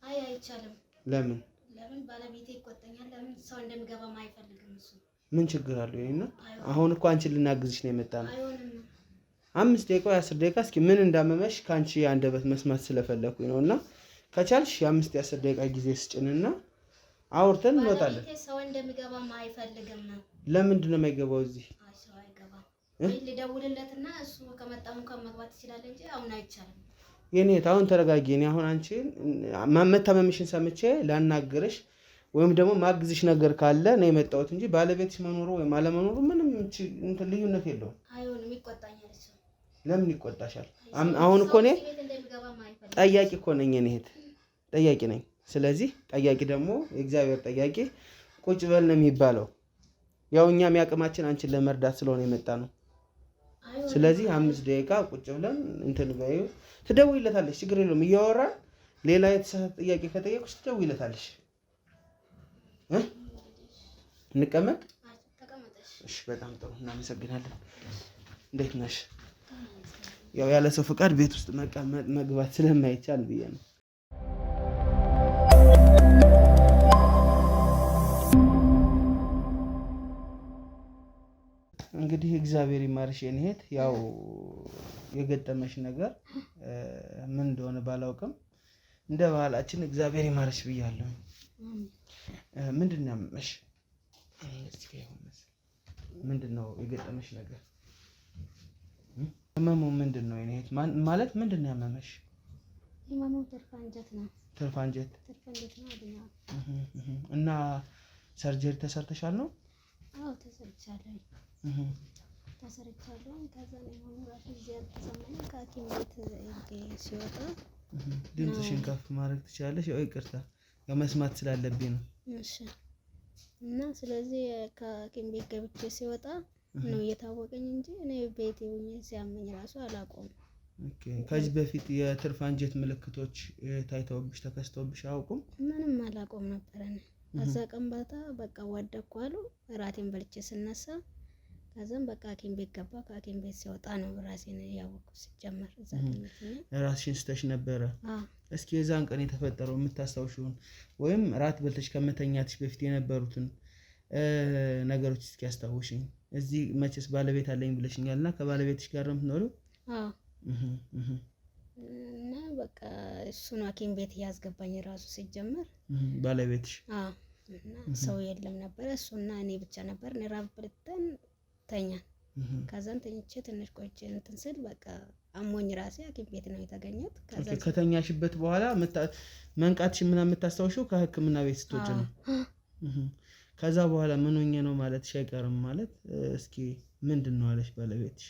አይ አይቻልም። ለምን? ለምን ባለቤቴ ይቆጣኛል። ለምን ሰው እንደምገባ አይፈልግም እሱ። ምን ችግር አለው? ይሄና አሁን እኮ አንቺን ልናግዝሽ ነው የመጣነው። አይሆንም። 5 ደቂቃ 10 ደቂቃ እስኪ ምን እንዳመመሽ ካንቺ አንደበት መስማት ስለፈለኩኝ ነውና ከቻልሽ 5 10 ደቂቃ ጊዜ ስጭንና አውርተን እንወጣለን። ባለቤቴ ሰው እንደምገባ አይፈልግም ነው። ለምንድን ነው የማይገባው? እዚህ አይ ሰው አይገባም። ልደውልለትና እሱ ከመጣሙ ከመግባት ይችላል እንጂ አሁን አይቻልም። የኔ አሁን ተረጋጊ። እኔ አሁን አንቺ መታመምሽን ሰምቼ ላናግርሽ ወይም ደግሞ ማግዝሽ ነገር ካለ ነው የመጣሁት እንጂ ባለቤትሽ መኖሩ ወይም አለመኖሩ ምንም ልዩነት የለውም። አይሆንም። ይቆጣኛል እሱ። ለምን ይቆጣሻል? አሁን እኮ እኔ ጠያቂ እኮ ነኝ። እኔ እህት ጠያቂ ነኝ። ስለዚህ ጠያቂ ደግሞ የእግዚአብሔር ጠያቂ ቁጭ በል ነው የሚባለው። ያው እኛም ያቅማችን አንቺን ለመርዳት ስለሆነ የመጣ ነው። ስለዚህ 5 ደቂቃ ቁጭ ብለን እንትን በይው። ትደውይለታለሽ፣ ችግር የለውም። እያወራን ሌላ የተሳሳተ ጥያቄ ከጠየቁሽ ትደውይለታለሽ። እንቀመጥ። እሺ በጣም ጥሩ እናመሰግናለን። እንዴት ነሽ? ያው ያለ ሰው ፍቃድ ቤት ውስጥ መቀመጥ መግባት ስለማይቻል ብዬ ነው። እንግዲህ እግዚአብሔር ይማርሽ የኔ እህት። ያው የገጠመሽ ነገር ምን እንደሆነ ባላውቅም እንደ ባህላችን እግዚአብሔር ይማርሽ ብያለሁ። ምንድን ነው ያመመሽ? ምንድን ነው የገጠመሽ ነገር? ህመሙ ምንድን ነው የኔ እህት? ማለት ምንድን ነው ያመመሽ? ህመሙ ትርፍ አንጀት ነው። ትርፍ አንጀት ነው አለኝ። እና ሰርጀሪ ተሰርተሻል ነው? አዎ ተሰርቻለሁ። ከዛ ነው ህመሙ ራሱ እዚህ ያልተሰማኝ ከሐኪም ቤት ሲወጣ። ድምፅሽን ከፍ ማድረግ ትችላለሽ? ያው ይቅርታ መስማት ስላለብኝ ነው። እሺ። እና ስለዚህ ከሐኪም ቤት ገብቼ ሲወጣ ነው እየታወቀኝ እንጂ እኔ ቤቴ ሆኜ ሲያመኝ ራሱ አላውቀውም። ኦኬ። ከዚህ በፊት የትርፍ አንጀት ምልክቶች ታይተውብሽ ተከስተውብሽ አያውቁም? ምንም አላውቀውም ነበር እኔ። ከዛ ቀን ባታ በቃ ወደቅኩ አሉ። እራቴን በልቼ ስነሳ ከዛም በቃ ሐኪም ቤት ገባ። ከሐኪም ቤት ሲወጣ ነው ራሴን ያወቅኩት። ሲጀመር እዛ ራስሽን ስተሽ ነበረ? አዎ። እስኪ የዛን ቀን የተፈጠረው የምታስታውሽውን ወይም ራት በልተሽ ከመተኛትሽ በፊት የነበሩትን ነገሮች እስኪ ያስታውሽኝ። እዚህ መቼስ ባለቤት አለኝ ብለሽኛል እና ከባለቤትሽ ጋር ነው የምትኖሪው? አዎ። እና በቃ እሱን ሐኪም ቤት ያስገባኝ ራሱ ሲጀመር ባለቤትሽ? አዎ። እና ሰው የለም ነበረ፣ እሱና እኔ ብቻ ነበር። ራት በልተን ተኛን። ከዛን ተኝቼ ትንሽ ቆይቼ እንትን ስል በቃ አሞኝ ራሴ ሐኪም ቤት ነው የተገኘሁት። ከተኛሽበት በኋላ መንቃትሽ ምናምን የምታስታውሽው ከሕክምና ቤት ስትወጪ ነው? ከዛ በኋላ ምን ሆኜ ነው ማለትሽ አይቀርም። ማለት እስኪ ምንድን ነው አለሽ ባለቤትሽ?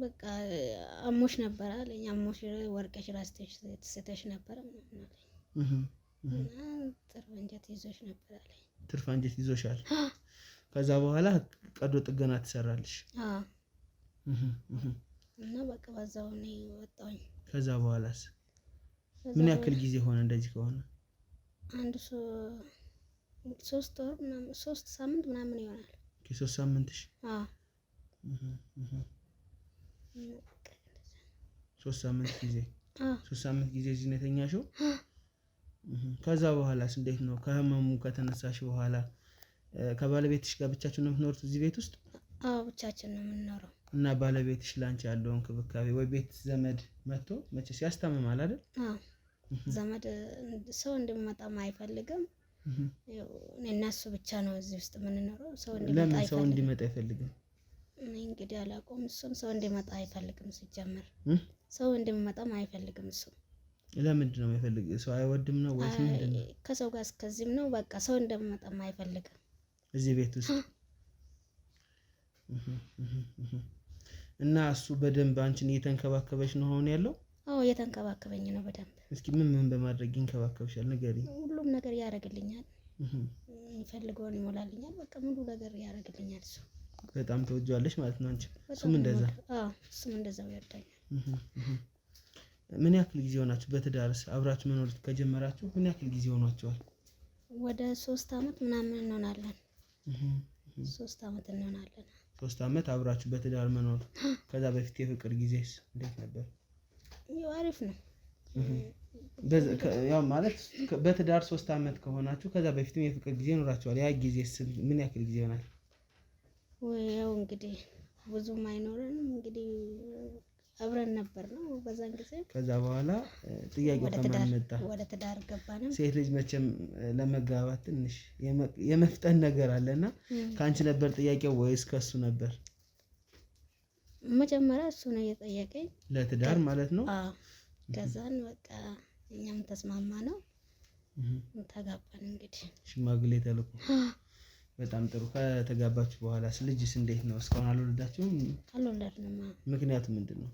በቃ አሞሽ ነበር አለኝ። አሞሽ ወርቀሽ ራስሽ ስተሽ ነበር ምናምን አለኝ። እና ትርፍ አንጀት ይዞሽ ነበር አለኝ። ትርፍ አንጀት ይዞሻል። ከዛ በኋላ ቀዶ ጥገና ትሰራለሽ? አዎ። እና በቃ በዛው ነው ወጣሁኝ። ከዛ በኋላስ ምን ያክል ጊዜ ሆነ እንደዚህ ከሆነ? አንድ 3 ወር ምናምን 3 ሳምንት ምናምን ይሆናል። 3 ሳምንትሽ? አዎ። 3 ሳምንት ጊዜ? አዎ። 3 ሳምንት ጊዜ እዚህ ነው የተኛሽው? ከዛ በኋላስ እንዴት ነው? ከህመሙ ከተነሳሽ በኋላ ከባለቤትሽ ጋር ብቻችሁን ነው የምትኖሩት እዚህ ቤት ውስጥ? አዎ ብቻችን ነው የምንኖረው። እና ባለቤትሽ ላንቺ ያለው እንክብካቤ ወይ ቤት ዘመድ መጥቶ መቼስ ያስታምማል አይደል? አዎ። ዘመድ ሰው እንዲመጣም አይፈልግም። እኔና እሱ ብቻ ነው እዚህ ውስጥ የምንኖረው። ሰው እንዲመጣ አይፈልግም? እኔ እንግዲህ አላውቀውም። እሱም ሰው እንዲመጣ አይፈልግም። ሲጀመር ሰው እንዲመጣም አይፈልግም እሱ። ለምንድን ነው የማይፈልግ? ሰው አይወድም ነው ወይስ ምንድን ነው? ከሰው ጋር እስከዚህም ነው በቃ ሰው እንደሚመጣም አይፈልግም እዚህ ቤት ውስጥ። እና እሱ በደንብ አንቺን እየተንከባከበሽ ነው አሁን ያለው? አዎ እየተንከባከበኝ ነው በደንብ። እስኪ ምን በማድረግ ይንከባከብሻል ንገሪኝ። ሁሉም ነገር ያደርግልኛል። የሚፈልገውን ይሞላልኛል። በቃ ሙሉ ነገር ያደርግልኛል እሱ። በጣም ተወጇለሽ ማለት ነው አንቺ? እሱም እንደዛ? አዎ እሱም እንደዛው ይወዳኛል። ምን ያክል ጊዜ ሆናችሁ በትዳርስ አብራችሁ መኖር ከጀመራችሁ ምን ያክል ጊዜ ሆኗችኋል? ወደ 3 አመት ምናምን እንሆናለን። 3 አመት እንሆናለን። 3 አመት አብራችሁ በትዳር መኖር። ከዛ በፊት የፍቅር ጊዜስ እንዴት ነበር? ያው አሪፍ ነው። ያው ማለት በትዳር 3 አመት ከሆናችሁ ከዛ በፊትም የፍቅር ጊዜ ኖራችኋል። ያ ጊዜስ ምን ያክል ጊዜ ይሆናል? ያው እንግዲህ ብዙም አይኖረንም። እንግዲህ አብረን ነበር ነው በዛን ጊዜ። ከዛ በኋላ ጥያቄው ከማን መጣ? ወደ ትዳር ገባን። ሴት ልጅ መቼም ለመጋባት ትንሽ የመፍጠን ነገር አለና ካንቺ ነበር ጥያቄው ወይስ ከሱ ነበር? መጀመሪያ እሱ ነው የጠየቀኝ ለትዳር ማለት ነው። አዎ። ከዛን በቃ እኛም ተስማማ ነው ተጋባን። እንግዲህ ሽማግሌ ተልኮ። በጣም ጥሩ። ከተጋባችሁ በኋላ ልጅስ እንዴት ነው? እስካሁን አልወለዳችሁም? አልወለድንም። ምክንያቱ ምንድን ነው?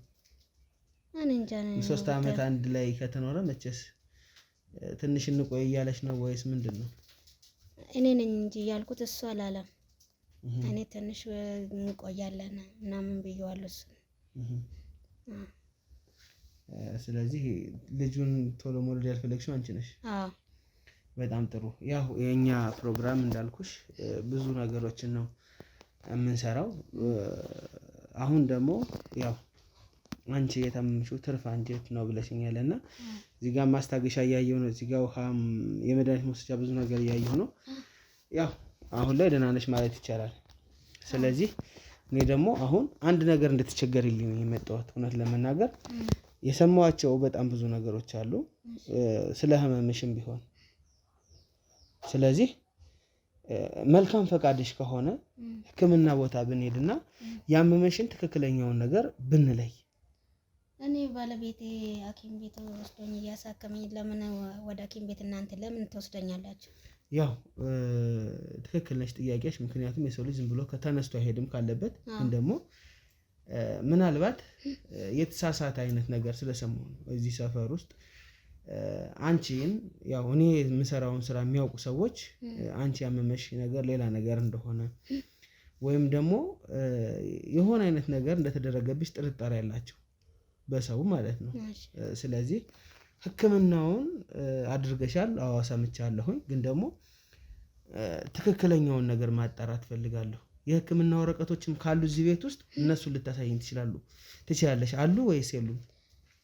እኔ እንጃ። 3 አመት አንድ ላይ ከተኖረ መቼስ ትንሽ እንቆይ እያለች ነው ወይስ ምንድን ነው? እኔ ነኝ እንጂ ያልኩት እሱ አላለም። እኔ ትንሽ እንቆያለን ምናምን ብየዋለሁ እሱ። ስለዚህ ልጁን ቶሎ መውለድ ያልፈለግሽው አንቺ ነሽ? አዎ። በጣም ጥሩ። ያው የኛ ፕሮግራም እንዳልኩሽ ብዙ ነገሮችን ነው የምንሰራው። አሁን ደግሞ ያው አንቺ የታመምሽው ትርፍ አንጀት ነው ብለሽኛል እና እዚህ ጋር ማስታገሻ እያየሁ ነው። እዚህ ጋር ውሃም የመድኃኒት መውሰጃ ብዙ ነገር እያየሁ ነው። ያው አሁን ላይ ደህና ነሽ ማለት ይቻላል። ስለዚህ እኔ ደግሞ አሁን አንድ ነገር እንድትቸገሪልኝ የመጣሁት እውነት ለመናገር የሰማኋቸው በጣም ብዙ ነገሮች አሉ ስለ ህመምሽም ቢሆን። ስለዚህ መልካም ፈቃድሽ ከሆነ ህክምና ቦታ ብንሄድና ያመመሽን ትክክለኛውን ነገር ብንለይ። እኔ ባለቤቴ ሐኪም ቤት ወስዶኝ እያሳከመኝ ለምን ወደ ሐኪም ቤት እናንተ ለምን ትወስደኛላችሁ? ያው ትክክል ነሽ ጥያቄሽ። ምክንያቱም የሰው ልጅ ዝም ብሎ ከተነስቶ አይሄድም ካለበት። ግን ደግሞ ምናልባት የተሳሳተ አይነት ነገር ስለሰማሁ ነው እዚህ ሰፈር ውስጥ አንቺን ያው እኔ የምሰራውን ስራ የሚያውቁ ሰዎች አንቺ ያመመሽ ነገር ሌላ ነገር እንደሆነ ወይም ደግሞ የሆነ አይነት ነገር እንደተደረገብሽ ጥርጣሬ ያላቸው በሰው ማለት ነው። ስለዚህ ህክምናውን አድርገሻል፣ አዎ ሰምቻለሁኝ። ግን ደግሞ ትክክለኛውን ነገር ማጣራት ፈልጋለሁ። የህክምና ወረቀቶችም ካሉ እዚህ ቤት ውስጥ እነሱን ልታሳይኝ ትችላለሽ? አሉ ወይስ የሉም?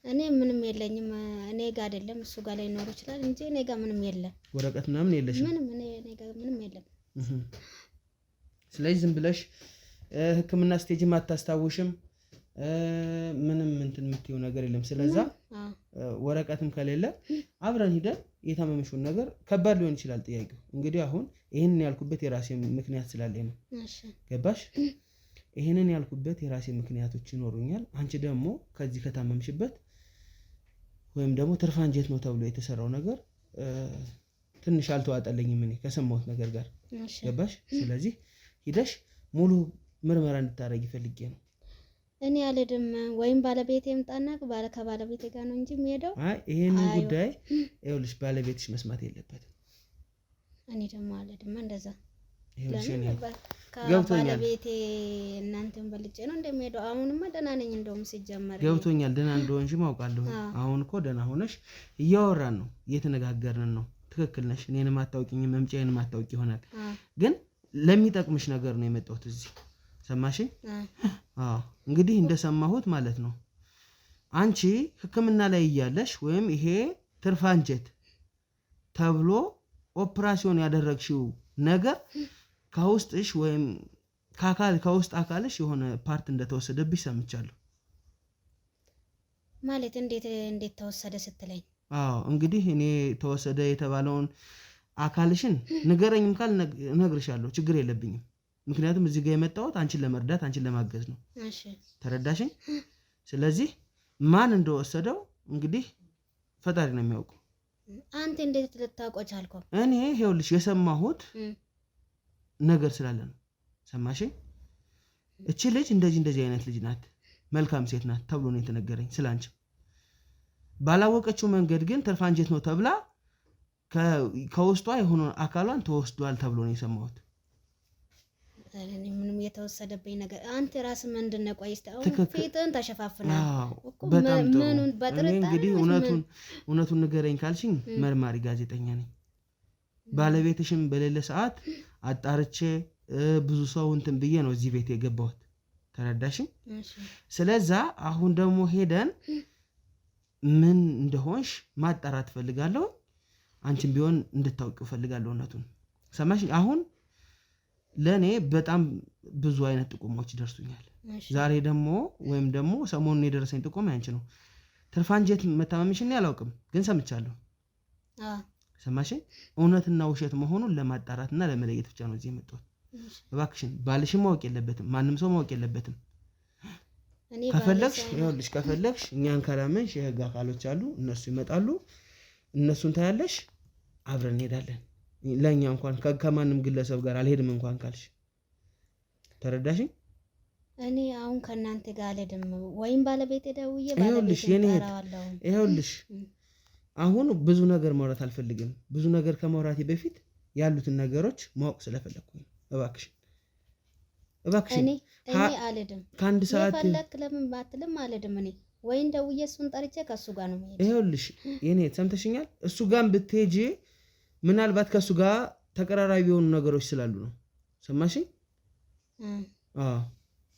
እኔ ምንም የለኝም። እኔ ጋር አይደለም እሱ ጋር ላይ ኖር ይችላል እንጂ እኔ ጋር ምንም የለም። ወረቀት ምናምን የለሽም? ምንም እኔ ጋር ምንም የለም። ስለዚህ ዝም ብለሽ ህክምና ስቴጅም አታስታውሽም? ምንም እንትን የምትይው ነገር የለም። ስለዛ ወረቀትም ከሌለ አብረን ሂደን የታመመሽውን ነገር ከባድ ሊሆን ይችላል ጥያቄው። እንግዲህ አሁን ይሄንን ያልኩበት የራሴ ምክንያት ስላለኝ ነው። ገባሽ? ይሄንን ያልኩበት የራሴ ምክንያቶች ይኖሩኛል። አንቺ ደግሞ ከዚህ ከታመምሽበት ወይም ደግሞ ትርፍ አንጀት ነው ተብሎ የተሰራው ነገር ትንሽ አልተዋጠለኝም እኔ ከሰማሁት ነገር ጋር። ገባሽ? ስለዚህ ሂደሽ ሙሉ ምርመራ እንድታረጊ ፈልጌ ነው። እኔ አልሄድም። ወይም ባለቤቴ ይምጣና ከባለቤቴ ጋር ነው እንጂ የሚሄደው። አይ ይሄንን ጉዳይ ይኸውልሽ ባለቤትሽ መስማት የለበትም። እኔ ደግሞ አልሄድም እንደዛ። ገብቶኛል። ባለቤቴ እናንተን በልጬ ነው እንደሚሄደው። አሁንማ ደህና ነኝ እንደውም ሲጀመር። ገብቶኛል። ደህና እንደሆንሽም አውቃለሁ። አሁን እኮ ደህና ሆነሽ እያወራን ነው፣ እየተነጋገርን ነው። ትክክል ነሽ። እኔንም አታውቂኝም፣ መምጫዬንም አታውቂ ይሆናል። ግን ለሚጠቅምሽ ነገር ነው የመጣሁት እዚህ። ሰማሽኝ? አዎ እንግዲህ እንደሰማሁት ማለት ነው አንቺ ህክምና ላይ እያለሽ ወይም ይሄ ትርፍ አንጀት ተብሎ ኦፕራሲዮን ያደረግሽው ነገር ከውስጥሽ ወይም ከውስጥ አካልሽ የሆነ ፓርት እንደተወሰደብሽ ሰምቻለሁ። ማለት እንዴት ተወሰደ ስትለኝ? አዎ እንግዲህ እኔ ተወሰደ የተባለውን አካልሽን ንገረኝም ካል እነግርሻለሁ፣ ችግር የለብኝም። ምክንያቱም እዚህ ጋር የመጣሁት አንቺን ለመርዳት አንቺን ለማገዝ ነው። እሺ ተረዳሽኝ? ስለዚህ ማን እንደወሰደው እንግዲህ ፈጣሪ ነው የሚያውቀው። አንተ እንዴት ልታውቀው ቻልከው? እኔ ይኸውልሽ የሰማሁት ነገር ስላለ ነው። ሰማሽኝ? እቺ ልጅ እንደዚህ አይነት ልጅ ናት፣ መልካም ሴት ናት ተብሎ ነው የተነገረኝ ስላንቺ። ባላወቀችው መንገድ ግን ትርፍ አንጀት ነው ተብላ ከውስጧ የሆነ አካሏን ተወስዷል ተብሎ ነው የሰማሁት። እኔ ምንም የተወሰደብኝ ነገር አንተ ራስ ምንድነው? ቆይስ አሁን ፊትን ተሸፋፍናል እኮ በጣም ጥሩ። እኔ እንግዲህ እውነቱን ንገረኝ ካልሽኝ መርማሪ ጋዜጠኛ ነኝ። ባለቤትሽም በሌለ ሰዓት አጣርቼ ብዙ ሰው እንትን ብዬ ነው እዚህ ቤት የገባሁት። ተረዳሽኝ? ስለዛ አሁን ደግሞ ሄደን ምን እንደሆንሽ ማጣራት ፈልጋለሁ። አንቺም ቢሆን እንድታውቂው ፈልጋለሁ እውነቱን። ሰማሽኝ? አሁን ለኔ በጣም ብዙ አይነት ጥቆሞች ደርሱኛል። ዛሬ ደግሞ ወይም ደግሞ ሰሞኑን የደረሰኝ ጥቆም ያንቺ ነው። ትርፍ አንጀት መታመምሽን አላውቅም ግን ሰምቻለሁ። ሰማሽኝ? እውነትና ውሸት መሆኑን ለማጣራትና ለመለየት ብቻ ነው እዚህ የመጣሁት። እባክሽን ባልሽም ማወቅ የለበትም፣ ማንም ሰው ማወቅ የለበትም። ከፈለግሽ እኛን ካላመንሽ የህግ አካሎች አሉ፣ እነሱ ይመጣሉ፣ እነሱን ታያለሽ፣ አብረን እንሄዳለን። ለኛ እንኳን ከማንም ግለሰብ ጋር አልሄድም እንኳን ካልሽ። ተረዳሽኝ? እኔ አሁን ከናንተ ጋር አልሄድም። ወይም ባለቤቴ ደውዬ ይኸውልሽ አሁን ብዙ ነገር ማውራት አልፈልግም። ብዙ ነገር ከማውራቴ በፊት ያሉትን ነገሮች ማወቅ ስለፈለኩኝ እባክሽን እኔ አልሄድም። ከአንድ ሰዓት ፈለክ ለምን ባትልም አልሄድም። እኔ ወይን ደውዬ እሱን ጠርቼ ከሱ ጋር ነው የምሄድ። ይኸውልሽ የኔ ሰምተሽኛል? እሱ ጋር ብትሄጂ ምናልባት ከሱ ጋር ተቀራራቢ የሆኑ ነገሮች ስላሉ ነው። ሰማሽኝ?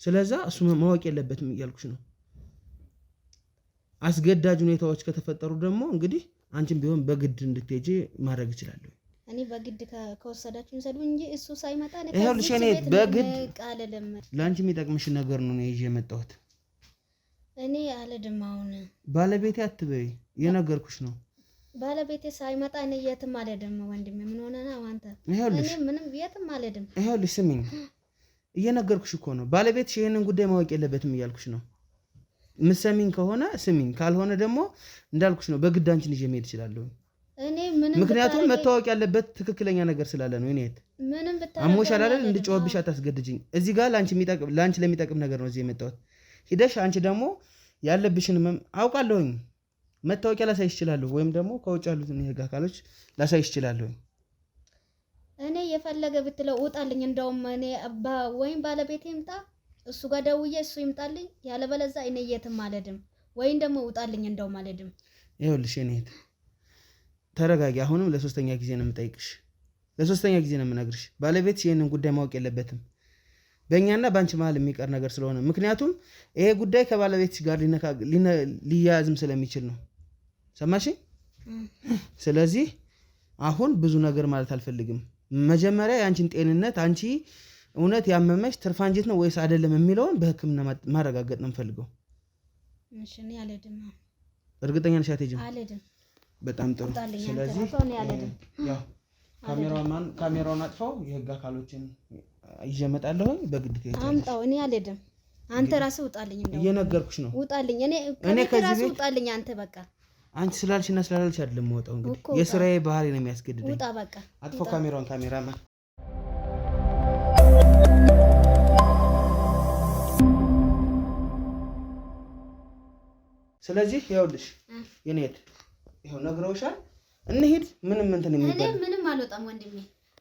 ስለዛ እሱ ማወቅ የለበትም እያልኩሽ ነው። አስገዳጅ ሁኔታዎች ከተፈጠሩ ደግሞ እንግዲህ አንቺም ቢሆን በግድ እንድትሄጂ ማድረግ እችላለሁ። እኔ በግድ ከወሰዳችሁ ሰዱ እንጂ እሱ ሳይመጣ ነው ይኸውልሽ እኔ በግድ ላንቺ የሚጠቅምሽ ነገር ነው ይዤ የመጣሁት እኔ አልሄድም አሁን ባለቤቴ አትበይ የነገርኩሽ ነው ባለቤቴ ሳይመጣ እኔ የትም አልሄድም ወንድሜ ምን ሆነና አንተ እኔ ምንም የትም አልሄድም ይኸውልሽ ስሚኝ እየነገርኩሽ እኮ ነው ባለቤትሽ ይሄንን ጉዳይ ማወቅ የለበትም እያልኩሽ ነው ምሰሚኝ ከሆነ ስሚኝ ካልሆነ ደግሞ እንዳልኩሽ ነው በግድ አንቺን ይዤ መሄድ እችላለሁ እኔ ምክንያቱም መታወቅ ያለበት ትክክለኛ ነገር ስላለ ነው እኔት ምንም ብታረጋ አሞሻል አይደል እንድጮህብሽ አታስገድጂኝ እዚህ ጋር ላንቺ ለሚጠቅም ነገር ነው እዚህ የመጣሁት ሂደሽ አንቺ ደግሞ ያለብሽን አውቃለሁኝ መታወቂያ ላሳይሽ እችላለሁ ወይም ደግሞ ከውጭ ያሉትን የህግ አካሎች ላሳይሽ እችላለሁ እኔ የፈለገ ብትለው ውጣልኝ እንደውም እኔ ወይም ባለቤቴ ይምጣ እሱ ጋር ደውዬ እሱ ይምጣልኝ ያለበለዛ እኔ የትም አልሄድም ወይም ደግሞ ውጣልኝ እንደውም አልሄድም ይኸውልሽ እኔት ተረጋጊ አሁንም ለሶስተኛ ጊዜ ነው የምጠይቅሽ ለሶስተኛ ጊዜ ነው የምነግርሽ ባለቤትሽ ይሄንን ጉዳይ ማወቅ የለበትም በእኛና ባንቺ መሀል የሚቀር ነገር ስለሆነ ምክንያቱም ይሄ ጉዳይ ከባለቤትሽ ጋር ሊያያዝም ስለሚችል ነው ሰማሽ ስለዚህ አሁን ብዙ ነገር ማለት አልፈልግም መጀመሪያ ያንቺን ጤንነት አንቺ እውነት ያመመሽ ትርፋንጂት ነው ወይስ አይደለም የሚለውን በህክምና ማረጋገጥ ነው የምፈልገው እሺ እኔ አልሄድም እርግጠኛ ነሽ አትሄጂም አልሄድም በጣም ጥሩ ስለዚህ ያው ካሜራውን አጥፋው የህግ አካሎችን ይጀመጣለሁ በግድ ከይታ አምጣው እኔ አልሄድም አንተ ራስህ ውጣልኝ እንደው እየነገርኩሽ ነው ውጣልኝ እኔ ከዚህ ውጣልኝ አንተ በቃ አንቺ ስላልሽና ስላልሽ አይደለም ወጣው እንግዲህ የሥራዬ ባህሪ ነው የሚያስገድደኝ ውጣ በቃ አጥፋው ካሜራማን ስለዚህ ይኸውልሽ የኔት ይኸው ነግረውሻል እንሂድ ምንም እንትን የሚባል እኔ ምንም አልወጣም ወንድሜ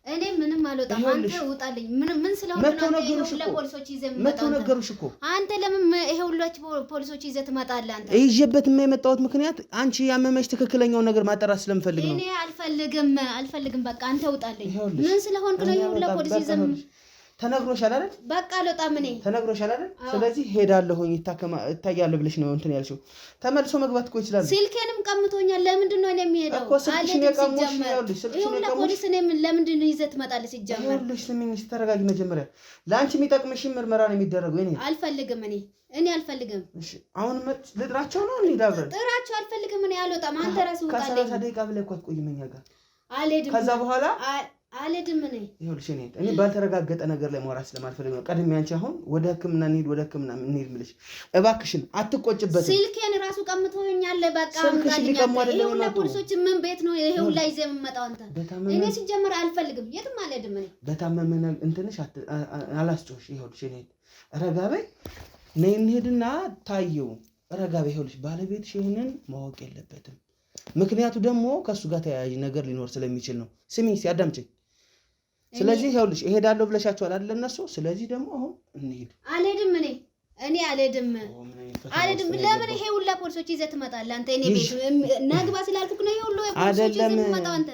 እኔ ምንም አልወጣም አንተ ውጣልኝ ምን ስለሆነ ነው ለፖሊሶች ይዘህ መጣው አንተ ለምን ይሄ ሁላችሁ ፖሊሶች ይዘህ ትመጣለህ አንተ ይዤበት የመጣሁት ምክንያት አንቺ ያመመሽ ትክክለኛው ነገር ማጣራት ስለምፈልግ ነው እኔ አልፈልግም በቃ አንተ ውጣልኝ ምን ስለሆንክ ነው ይሄ ሁላ ፖሊስ ይዘህ ተነግሮሻል አይደል በቃ አልወጣም እኔ ተነግሮሻል አይደል ስለዚህ ሄዳለሁኝ እታያለሁ ብለሽ ነው እንትን ያልሽው ተመልሶ መግባት እኮ ይችላል ስልኬንም ቀምቶኛል ለምንድን ነው እኔ የሚሄደው እኮ ስልክሽን የቀሙሽ ስልክሽን የቀሙሽ ፖሊስ እኔ ለምንድን ነው ይዘህ ትመጣለህ ሲጀመር ይኸውልሽ ስሚኝ ተረጋጊ መጀመሪያ ለአንቺ የሚጠቅምሽ ምርመራ ነው የሚደረገው እኔ አልፈልግም አልፈልግም እሺ አሁን ልጥራቸው ነው እንዴ ዳብረን ጥራቸው አልፈልግም እኔ አልወጣም አንተ ራስህ ውጣልኝ ከ30 ደቂቃ በላይ እኮ አትቆይም እኛ ጋር አልሄድም ከዛ በኋላ አልሄድም ይኸውልሽ እኔ ባልተረጋገጠ ነገር ላይ ማውራት ስለማልፈልግ ነው ቀድሜ አንቺ አሁን ወደ ህክምና እንሂድ ምልሽ እባክሽን አትቆጭበት ስልኬን ራሱ ቀምቶኛል በቃ ይሄው ለፖሊሶች ምን ቤት ነው ይሄው ላይ ይዘህ የምመጣው አንተ እኔ ሲጀመር አልፈልግም የትም አልሄድም እኔ በታመመ እንትንሽ አላስጮሽ ይኸውልሽ እኔ ረጋበይ ነይ እንሂድና ታየው ረጋበይ ይኸውልሽ ባለቤትሽ ይሄንን ማወቅ የለበትም ምክንያቱ ደግሞ ከሱ ጋር ተያያዥ ነገር ሊኖር ስለሚችል ነው ስሚኝ ሲያዳምጪኝ ስለዚህ ይኸውልሽ እሄዳለሁ ብለሻቸዋል አይደል እነሱ ስለዚህ ደግሞ አሁን እንሂድ አልሄድም እኔ አልሄድም ለምን ይሄ ሁላ ፖሊሶች ይዘህ ትመጣለህ አንተ እኔ ቤት ነግባ ስላልኩክ ነው ይሄ ሁሉ ፖሊሶች ይዘህ ትመጣው አንተ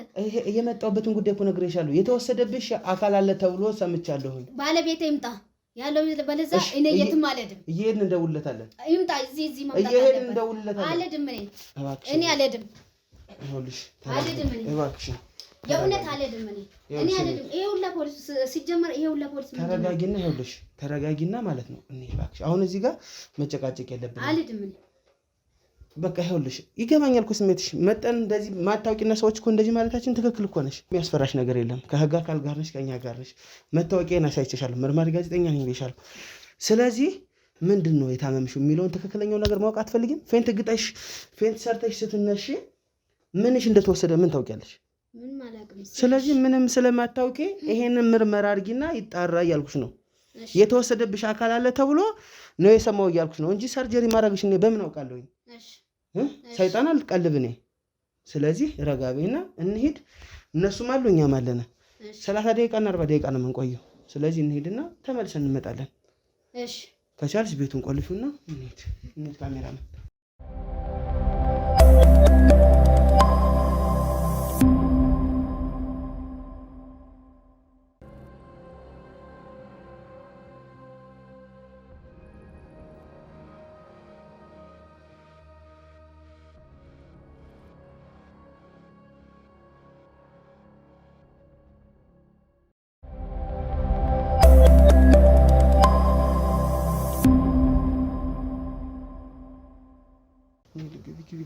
የመጣሁበትን ጉዳይ እኮ ነግሬሻለሁ የተወሰደብሽ አካል አለ ተብሎ ሰምቻለሁ ባለቤቴ ይምጣ ያለው በለዛ እኔ የትም አልሄድም እየሄድን እንደውልለታለን ይምጣ እዚህ መምጣት እየሄድን እንደውልለታለን አልሄድም እኔ አልሄድም ይኸውልሽ አልሄድም እባክሽ የእውነት አልሄድም እኔ አልሄድም ይሄ ሁላ ፖሊስ ሲጀመር ይሄ ሁላ ፖሊስ ተረጋጊና ይኸውልሽ ተረጋጊና ማለት ነው እኔ እባክሽ አሁን እዚህ ጋር መጨቃጨቅ የለብንም አልሄድም በቃ ይኸውልሽ ይገባኛል እኮ ስሜትሽ መጠን እንደዚህ ማታውቂና ሰዎች እኮ እንደዚህ ማለታችን ትክክል እኮ ነሽ የሚያስፈራሽ ነገር የለም ከህግ አካል ጋር ነሽ ከኛ ጋር ነሽ መታወቂያን አሳይቼሻለሁ መርማሪ ጋዜጠኛ ነኝ ብዬሻለሁ ስለዚህ ምንድን ነው የታመምሽው የሚለውን ትክክለኛው ነገር ማወቅ አትፈልጊም ፌንት ሰርተሽ ስትነሺ ምንሽ እንደተወሰደ ምን ታውቂያለሽ ስለዚህ ምንም ስለማታውቂ ይሄንን ምርመራ አድርጊና ይጣራ እያልኩሽ ነው የተወሰደብሽ አካል አለ ተብሎ ነው የሰማው እያልኩሽ ነው እንጂ ሰርጀሪ ማድረግሽ እኔ በምን አውቃለሁ ሰይጣን አልቀልብ እኔ ስለዚህ ረጋቤና እንሂድ እነሱም አሉ እኛም አለና 30 ደቂቃና 40 ደቂቃ ነው የምንቆየው ስለዚህ እንሂድና ተመልሰን እንመጣለን እሺ ከቻልሽ ቤቱን ቆልፊውና እንሂድ ካሜራማን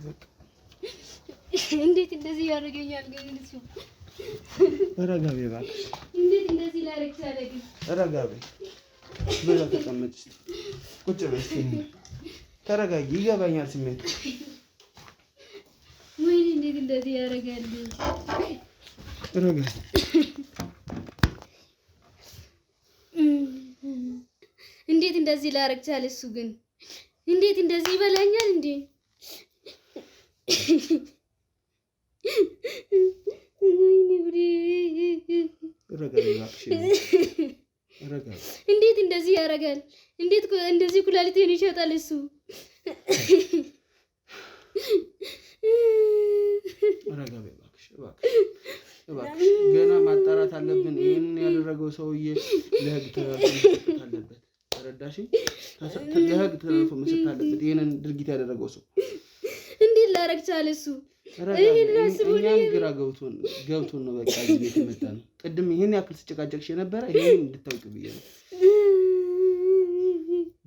በቃ እንዴት እንደዚህ ያደርገኛል ግን እሱ ረጋ በይ እባክሽ እንዴት እንደዚህ ላደርግ ታደርጊ ረጋ በይ በዛ ተቀመጭ ቁጭ በይ እስኪ ተረጋጊ ይገባኛል ስሜቱ ወይኔ እንዴት እንደዚህ ያደርጋል ረጋ እንዴት እንደዚህ ላደርግ ቻለ እሱ ግን እንዴት እንደዚህ ይበላኛል እንዴ እንዴት እንደዚህ ያደርጋል እንዴት እንደዚህ ኩላሊቴን ይሸጣል እሱ እባክሽ ገና ማጣራት አለብን ይሄን ያደረገው ሰውዬ ለህግ ተላልፎ አለበት ተረዳሽ ለህግ ተላልፎ መስጠት አለበት ይሄንን ድርጊት ያደረገው ሰው እንዴት ላደርግ ቻለ እሱ እኛም ግራ ገብቶን ነው በቃ እዚህ ቤት የመጣ ነው ቅድም ይሄን ያክል ስጨቃጨቅሽ የነበረ ይሄን እንድታውቂ ብዬ ነው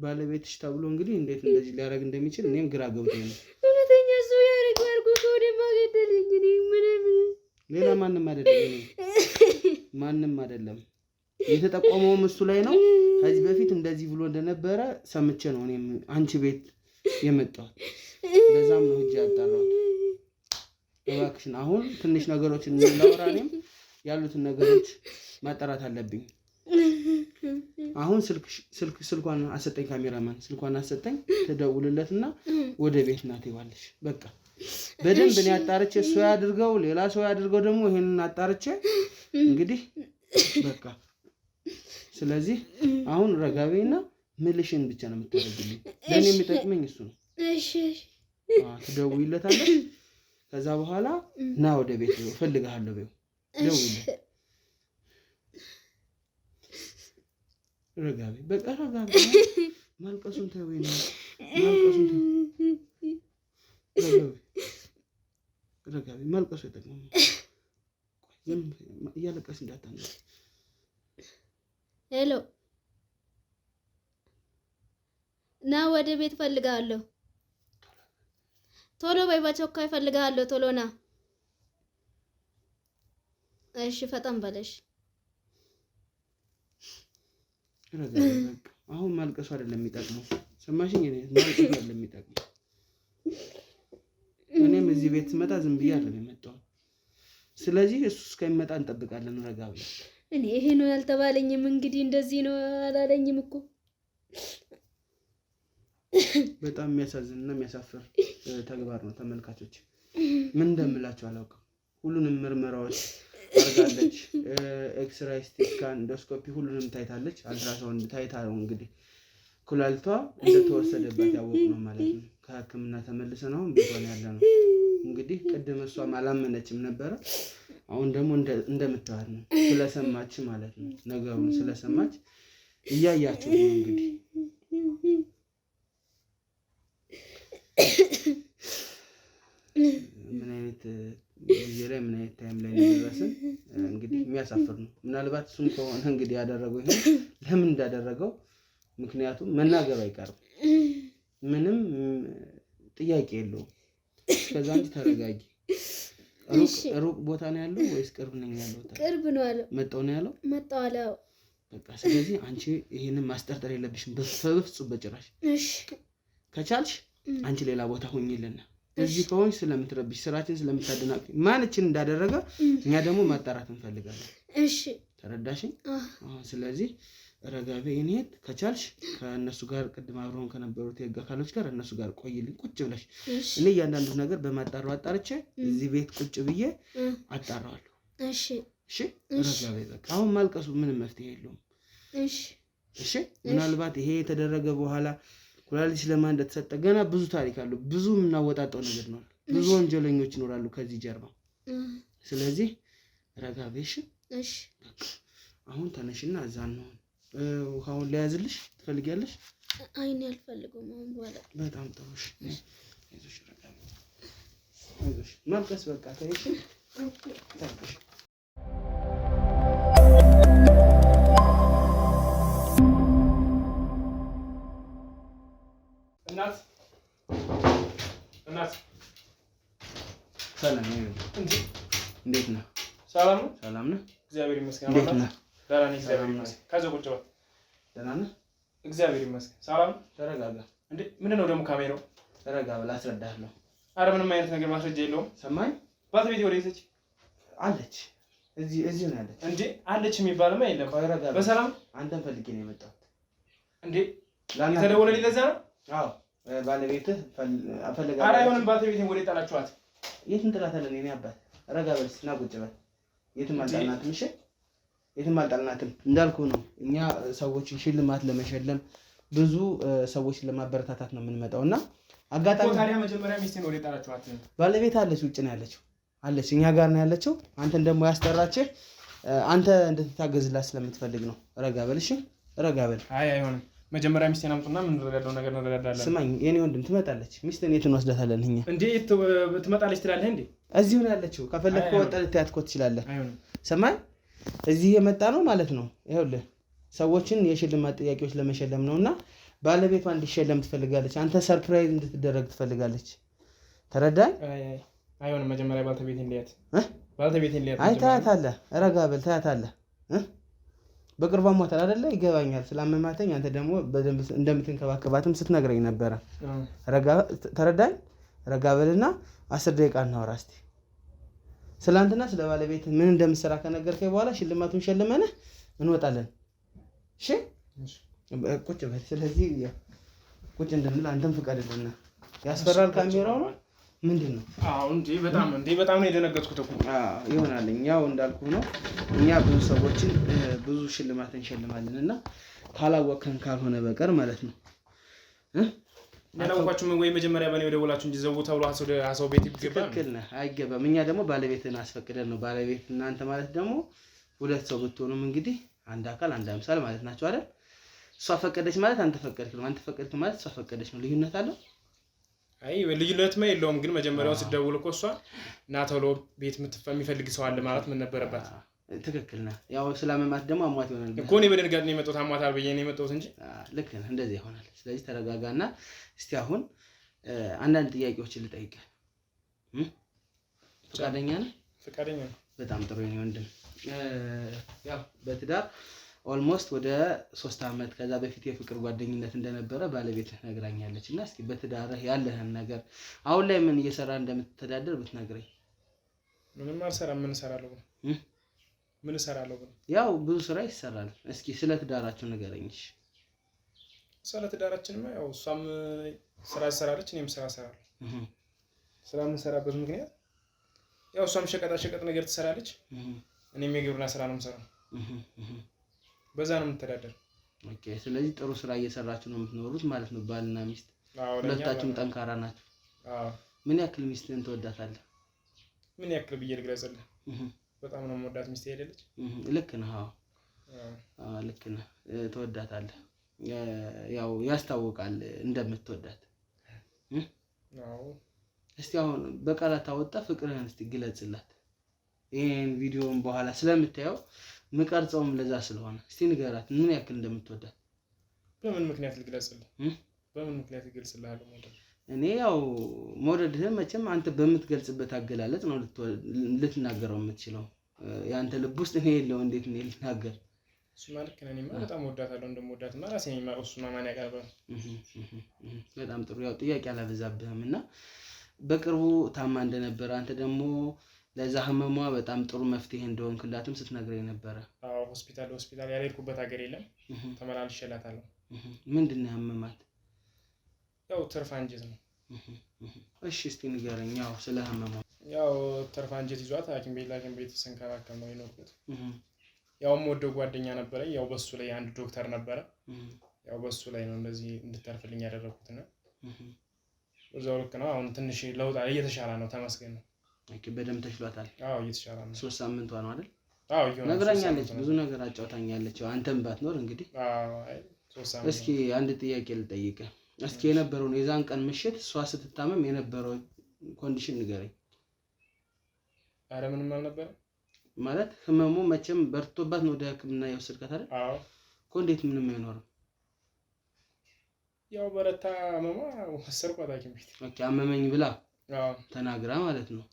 ባለቤትሽ ተብሎ እንግዲህ እንዴት እንደዚህ ሊያደርግ እንደሚችል እኔም ግራ ገብቶኝ ነው እውነተኛ ሰው ያደርግ አድርጎ ከወደ ማገደልኝ እኔ ምንም ሌላ ማንም አይደለም የተጠቆመውም እሱ ላይ ነው ከዚህ በፊት እንደዚህ ብሎ እንደነበረ ሰምቼ ነው እኔም አንቺ ቤት የመጣው ለዛም ነው እጅ ያጣራው እባክሽን አሁን ትንሽ ነገሮችን ላውራኔም ያሉትን ነገሮች ማጣራት አለብኝ አሁን ስልኳን አሰጠኝ ካሜራማን ስልኳን አሰጠኝ ተደውልለትና ወደ ቤት ናት ይዋልሽ በቃ በደንብ እኔ አጣርቼ እሱ ያድርገው ሌላ ሰው ያድርገው ደግሞ ይሄንን አጣርቼ እንግዲህ በቃ ስለዚህ አሁን ረጋቤና ምልሽን ብቻ ነው የምታደርግልኝ ለኔ የሚጠቅመኝ እሱ ነው እሺ ትደውይለታለሽ ከዛ በኋላ ና ወደ ቤት ፈልግሃለሁ በይው ደውይለት ረጋቤ በቃ ረጋቤ ማልቀሱን ተወይና ማልቀሱን ረጋቤ ማልቀሱ አይጠቅምም እያለቀስ እንዳታነሽ ሄሎ ና ወደ ቤት ፈልግሃለሁ ቶሎ በይ በቸኳይ ፈልግሃለሁ ቶሎ ና እሺ ፈጠን በለሽ ረጋቤ በቃ አሁን ማልቀሱ አይደለም የሚጠቅመው ሰማሽኝ እኔ ማልቀሱ አይደለም የሚጠቅመው እኔም እዚህ ቤት ስመጣ ዝም ብዬ አይደለም የመጣው ስለዚህ እሱ እስከሚመጣ እንጠብቃለን ረጋቤ እኔ ይሄ ነው ያልተባለኝም እንግዲህ እንደዚህ ነው አላለኝም እኮ በጣም የሚያሳዝንና የሚያሳፍር ተግባር ነው ተመልካቾች ምን እንደምላችሁ አላውቅም ሁሉንም ምርመራዎች አርጋለች ኤክስራይ ስካን ኢንዶስኮፒ ሁሉንም ታይታለች አልትራሳውንድ ታይታ ነው እንግዲህ ኩላሊቷ እንደተወሰደበት ያወቅነው ማለት ነው ከህክምና ተመልሰን አሁን ቤቷን ያለ ነው እንግዲህ ቀደም እሷም አላመነችም ነበር አሁን ደግሞ እንደምታዋል ነው ስለሰማች ማለት ነው ነገሩን ስለሰማች እያያችሁ ነው እንግዲህ ምን አይነት ጊዜ ምን አይነት ታይም ላይ እንደደረሰን እንግዲህ የሚያሳፍር ነው ምናልባት እሱም ከሆነ እንግዲህ ያደረገው ይሄን ለምን እንዳደረገው ምክንያቱም መናገሩ አይቀርም ምንም ጥያቄ የለውም ከዛ እንጂ ተረጋጊ ሩቅ ቦታ ነው ያለው ወይስ ቅርብ ነው ያለው ቅርብ ነው ያለው መጣው ነው ያለው መጣው አለው በቃ ስለዚህ አንቺ ይሄንን ማስጠርጠር የለብሽም በፍጹም በጭራሽ እሺ ከቻልሽ አንቺ ሌላ ቦታ ሆኝልና እዚህ ከሆንሽ ስለምትረብሽ ስራችን ስለምታደናቅ ማንችን እንዳደረገ እኛ ደግሞ ማጣራት እንፈልጋለን እሺ ተረዳሽኝ ስለዚህ ረጋቤ እኔት ከቻልሽ ከነሱ ጋር ቅድም አብረውን ከነበሩት የህግ አካሎች ጋር እነሱ ጋር ቆይልኝ ቁጭ ብለሽ እኔ ያንዳንዱ ነገር በማጣራው አጣርቼ እዚህ ቤት ቁጭ ብዬ አጣራዋለሁ እሺ ረጋቤ በቃ አሁን ማልቀሱ ምንም መፍትሄ የለውም እሺ ምናልባት ይሄ የተደረገ በኋላ ኩላሊት ለማን እንደተሰጠ ገና ብዙ ታሪክ አለው ብዙ እናወጣጣው ነገር ነው ብዙ ወንጀለኞች ይኖራሉ ከዚህ ጀርባ ስለዚህ ረጋቤ እሺ አሁን ተነሽና አዛን ነው ውሃውን ለያዝልሽ ትፈልጊያለሽ አይኔ አልፈልገውም አሁን በኋላ በጣም ጥሩሽ አይዞሽ ረጋቤ አይዞሽ ማልቀስ በቃ ታይሽ ታይሽ እናት ሰላም ነው እንዴ? እንዴት ነህ? ሰላም ነው? ሰላም ነህ? እግዚአብሔር ይመስገን። እንዴት ነህ? ደህና ነኝ፣ እግዚአብሔር ይመስገን። ከዛ ቁጭ በል። ደህና ነህ? እግዚአብሔር ይመስገን። ሰላም ነው? ተረጋጋ። እንዴ ምንድን ነው ደግሞ ካሜራው? ተረጋ በል፣ አስረዳሃለሁ። አረ ምንም አይነት ነገር ማስረጃ የለውም። ሰማኝ። ባለቤቴ ወዴት ነች? አለች፣ እዚህ ነው ያለች። እንዴ አለች የሚባልማ የለም። በሰላም አንተን ፈልጌ ነው የመጣሁት። እንዴ የተደወለልኝ ለዛ ነው? አዎ ባለቤትህ አፈለጋ። አረ አይሆንም። ባለቤቴን ወዴት ጣላችኋት? የት እንጥላታለን? የኔ አባት ረጋ በል፣ ና ቁጭ በል። የትም አልጣልናትም። እሺ የትም አልጣልናትም። እንዳልኩህ ነው። እኛ ሰዎችን ሽልማት ለመሸለም ብዙ ሰዎችን ለማበረታታት ነው የምንመጣው እና አጋጣሚ ታዲያ መጀመሪያ ሚስቴን ወዴት ጣላችኋት? ባለቤት አለች፣ ውጭ ነው ያለችው። አለች እኛ ጋር ነው ያለችው። አንተን ደግሞ ያስጠራችህ አንተ እንድትታገዝላት ስለምትፈልግ ነው። ረጋ በል። እሺ ረጋ በል። አይ አይሆንም። መጀመሪያ ሚስቴን አምጡና ምን እንረዳዳው ነገር እንረዳዳለን። ስማኝ የኔ ወንድም፣ ትመጣለች። ሚስትን የት እንወስዳታለን? እኛ እንዴ ትመጣለች ትላለህ እንዴ? እዚሁ ነው ያለችው። ከፈለግህ ወጣ ልትያት እኮ ትችላለህ። አይሆንም። ሰማኝ እዚህ የመጣ ነው ማለት ነው። ይኸውልህ ሰዎችን የሽልማት ጥያቄዎች ለመሸለም ነውና ባለቤቷ እንዲሸለም ትፈልጋለች። አንተ ሰርፕራይዝ እንድትደረግ ትፈልጋለች። ተረዳኝ? አይሆንም። መጀመሪያ ባለቤቴን ልያት። ባለቤቴን ልያት። አይ ታያታለህ። ረጋ በል። ታያታለህ። በቅርቧ ሞታል አይደለ? ይገባኛል ስላመማተኝ። አንተ ደግሞ በደንብ እንደምትንከባከባትም ስትነግረኝ ነበረ። ተረዳኝ? ረጋ በልና 10 ደቂቃ እናወራ እስቲ። ስላንተና ስለ ባለቤት ምን እንደምትሰራ ከነገርከኝ በኋላ ሽልማቱን ሸልመንህ እንወጣለን። እሺ ቁጭ በል። ስለዚህ ቁጭ እንድንል አንተም ፍቀድልና። ያስፈራል ካሜራው ነው ምንድን ነው? አዎ በጣም ነው የደነገጥኩት እኮ። ይሆናል። ያው እንዳልኩህ ነው። እኛ ብዙ ሰዎችን ብዙ ሽልማት እንሸልማለን እና ካላወቅከን ካልሆነ በቀር ማለት ነው። ያላወቃችሁ ወይ መጀመሪያ በኔ ደውላችሁ እንጂ ዘው ተብሎ አሰው ቤት ይገባል። ትክክል ነህ። አይገባም። እኛ ደግሞ ባለቤትን አስፈቅደን ነው። ባለቤት እናንተ ማለት ደግሞ ሁለት ሰው ብትሆኑም እንግዲህ አንድ አካል አንድ አምሳል ማለት ናቸው አይደል? እሷ ፈቀደች ማለት አንተ ፈቀድክ ነው። አንተ ፈቀድክ ማለት እሷ ፈቀደች ነው። ልዩነት አለው? አይ ልዩነትማ የለውም። ግን መጀመሪያውን ስትደውል እኮ እሷ እና ተብሎ ቤት የሚፈልግ ሰው አለ ማለት ምን ነበረባት? ትክክል ነህ። ያው ስላመማት ደግሞ አሟት ይሆናል እኮ እኔ በድንጋጤ ነው የመጣሁት። አሟታል ብዬ ነው የመጣሁት እንጂ። ልክ ነህ። እንደዚህ ይሆናል። ስለዚህ ተረጋጋና እስቲ አሁን አንዳንድ ጥያቄዎችን ልጠይቅህ። ፈቃደኛ ነህ? ፈቃደኛ ነኝ። በጣም ጥሩ ነው ወንድም። ያው በትዳር ኦልሞስት ወደ 3 ዓመት ከዛ በፊት የፍቅር ጓደኝነት እንደነበረ ባለቤትህ ነግራኛለች እና እስኪ በትዳርህ ያለህን ነገር አሁን ላይ ምን እየሰራ እንደምትተዳደር ብትነግረኝ። ምንም አልሰራም። ምን እሰራለሁ? ምን እሰራለሁ? ያው ብዙ ስራ ይሰራል። እስኪ ስለ ትዳራችሁ ንገረኝ። ስለ ትዳራችንማ ያው እሷም ስራ ትሰራለች፣ እኔም ስራ እሰራለሁ። ስራ የምንሰራበት ምክንያት ያው እሷም ሸቀጣ ነገር ትሰራለች፣ እኔም የግብርና ስራ ነው የምሰራው። በዛ ነው የምትተዳደር። ኦኬ። ስለዚህ ጥሩ ስራ እየሰራችሁ ነው የምትኖሩት ማለት ነው፣ ባልና ሚስት። ሁለታችሁም ጠንካራ ናችሁ። ምን ያክል ሚስትህን ትወዳታለህ? ምን ያክል ብዬ ልግለጽልህ? በጣም ነው የምወዳት ሚስቴ አይደለች? ልክ ነህ። አዎ ልክ ነህ፣ ትወዳታለህ። ያው ያስታውቃል እንደምትወዳት። አዎ። እስቲ አሁን በቃላት አወጣ ፍቅርህን እስቲ ግለጽላት። ይሄን ቪዲዮን በኋላ ስለምታየው ምቀርጸውም ለዛ ስለሆነ እስቲ ንገራት ምን ያክል እንደምትወዳት። በምን ምክንያት ልግለጽልህ? በምን ምክንያት ልግለጽልሃለሁ? ማለት እኔ ያው መውደድህን መቼም አንተ በምትገልጽበት አገላለጽ ነው ልትናገረው የምትችለው። ያንተ ልብ ውስጥ እኔ የለው እንዴት ነው ልናገር? እሱ ማለት ከኔ በጣም ወዳታለሁ። እንደምወዳትማ ራሴ ነኝ የማውቀው። እሱማ ማን ያቀርባል? በጣም ጥሩ። ያው ጥያቄ አላበዛብህም እና በቅርቡ ታማ እንደነበረ አንተ ደግሞ ለዛ ህመሟ በጣም ጥሩ መፍትሄ እንደሆንክላትም ስትነግረኝ ነበረ። አዎ ሆስፒታል ያልሄድኩበት ሀገር የለም። ተመላልሼላታለሁ። ምንድን ነው ያመማት? ያው ትርፍ አንጀት ነው። እሺ እስቲ ንገረኝ ያው ስለ ህመሟ። ያው ትርፍ አንጀት ይዟት ሐኪም ቤት ስንከባከብ ነው የኖርኩት። ያው ወደ ጓደኛ ነበረ። ያው በሱ ላይ አንድ ዶክተር ነበረ። ያው በሱ ላይ ነው እንደዚህ እንድትተርፍልኝ ያደረኩትና በዛው ልክ ነው። አሁን ትንሽ ለውጥ እየተሻለ ነው። ተመስገን ነው። ኦኬ። በደም ተሽሏታል? አዎ እየተሻለ ነው። 3 ሳምንቷ ነው አይደል? አዎ ይሁን። ነግራኛለች፣ ብዙ ነገር አጫውታኛለች። አንተም ባትኖር እንግዲህ። አዎ አይ 3 ሳምንት። እስኪ አንድ ጥያቄ ልጠይቅህ። እስኪ የነበረውን የዛን ቀን ምሽት እሷ ስትታመም የነበረው ኮንዲሽን ንገረኝ። አረ ምንም አልነበረም። ማለት ህመሙ መቼም በርቶባት ነው ወደ ሕክምና የወሰድካት አይደል? አዎ እኮ እንዴት ምንም አይኖርም? ያው በረታ ህመሟ ወሰድኳት ሐኪም ቤት። ኦኬ። አመመኝ ብላ? ተናግራ ማለት ነው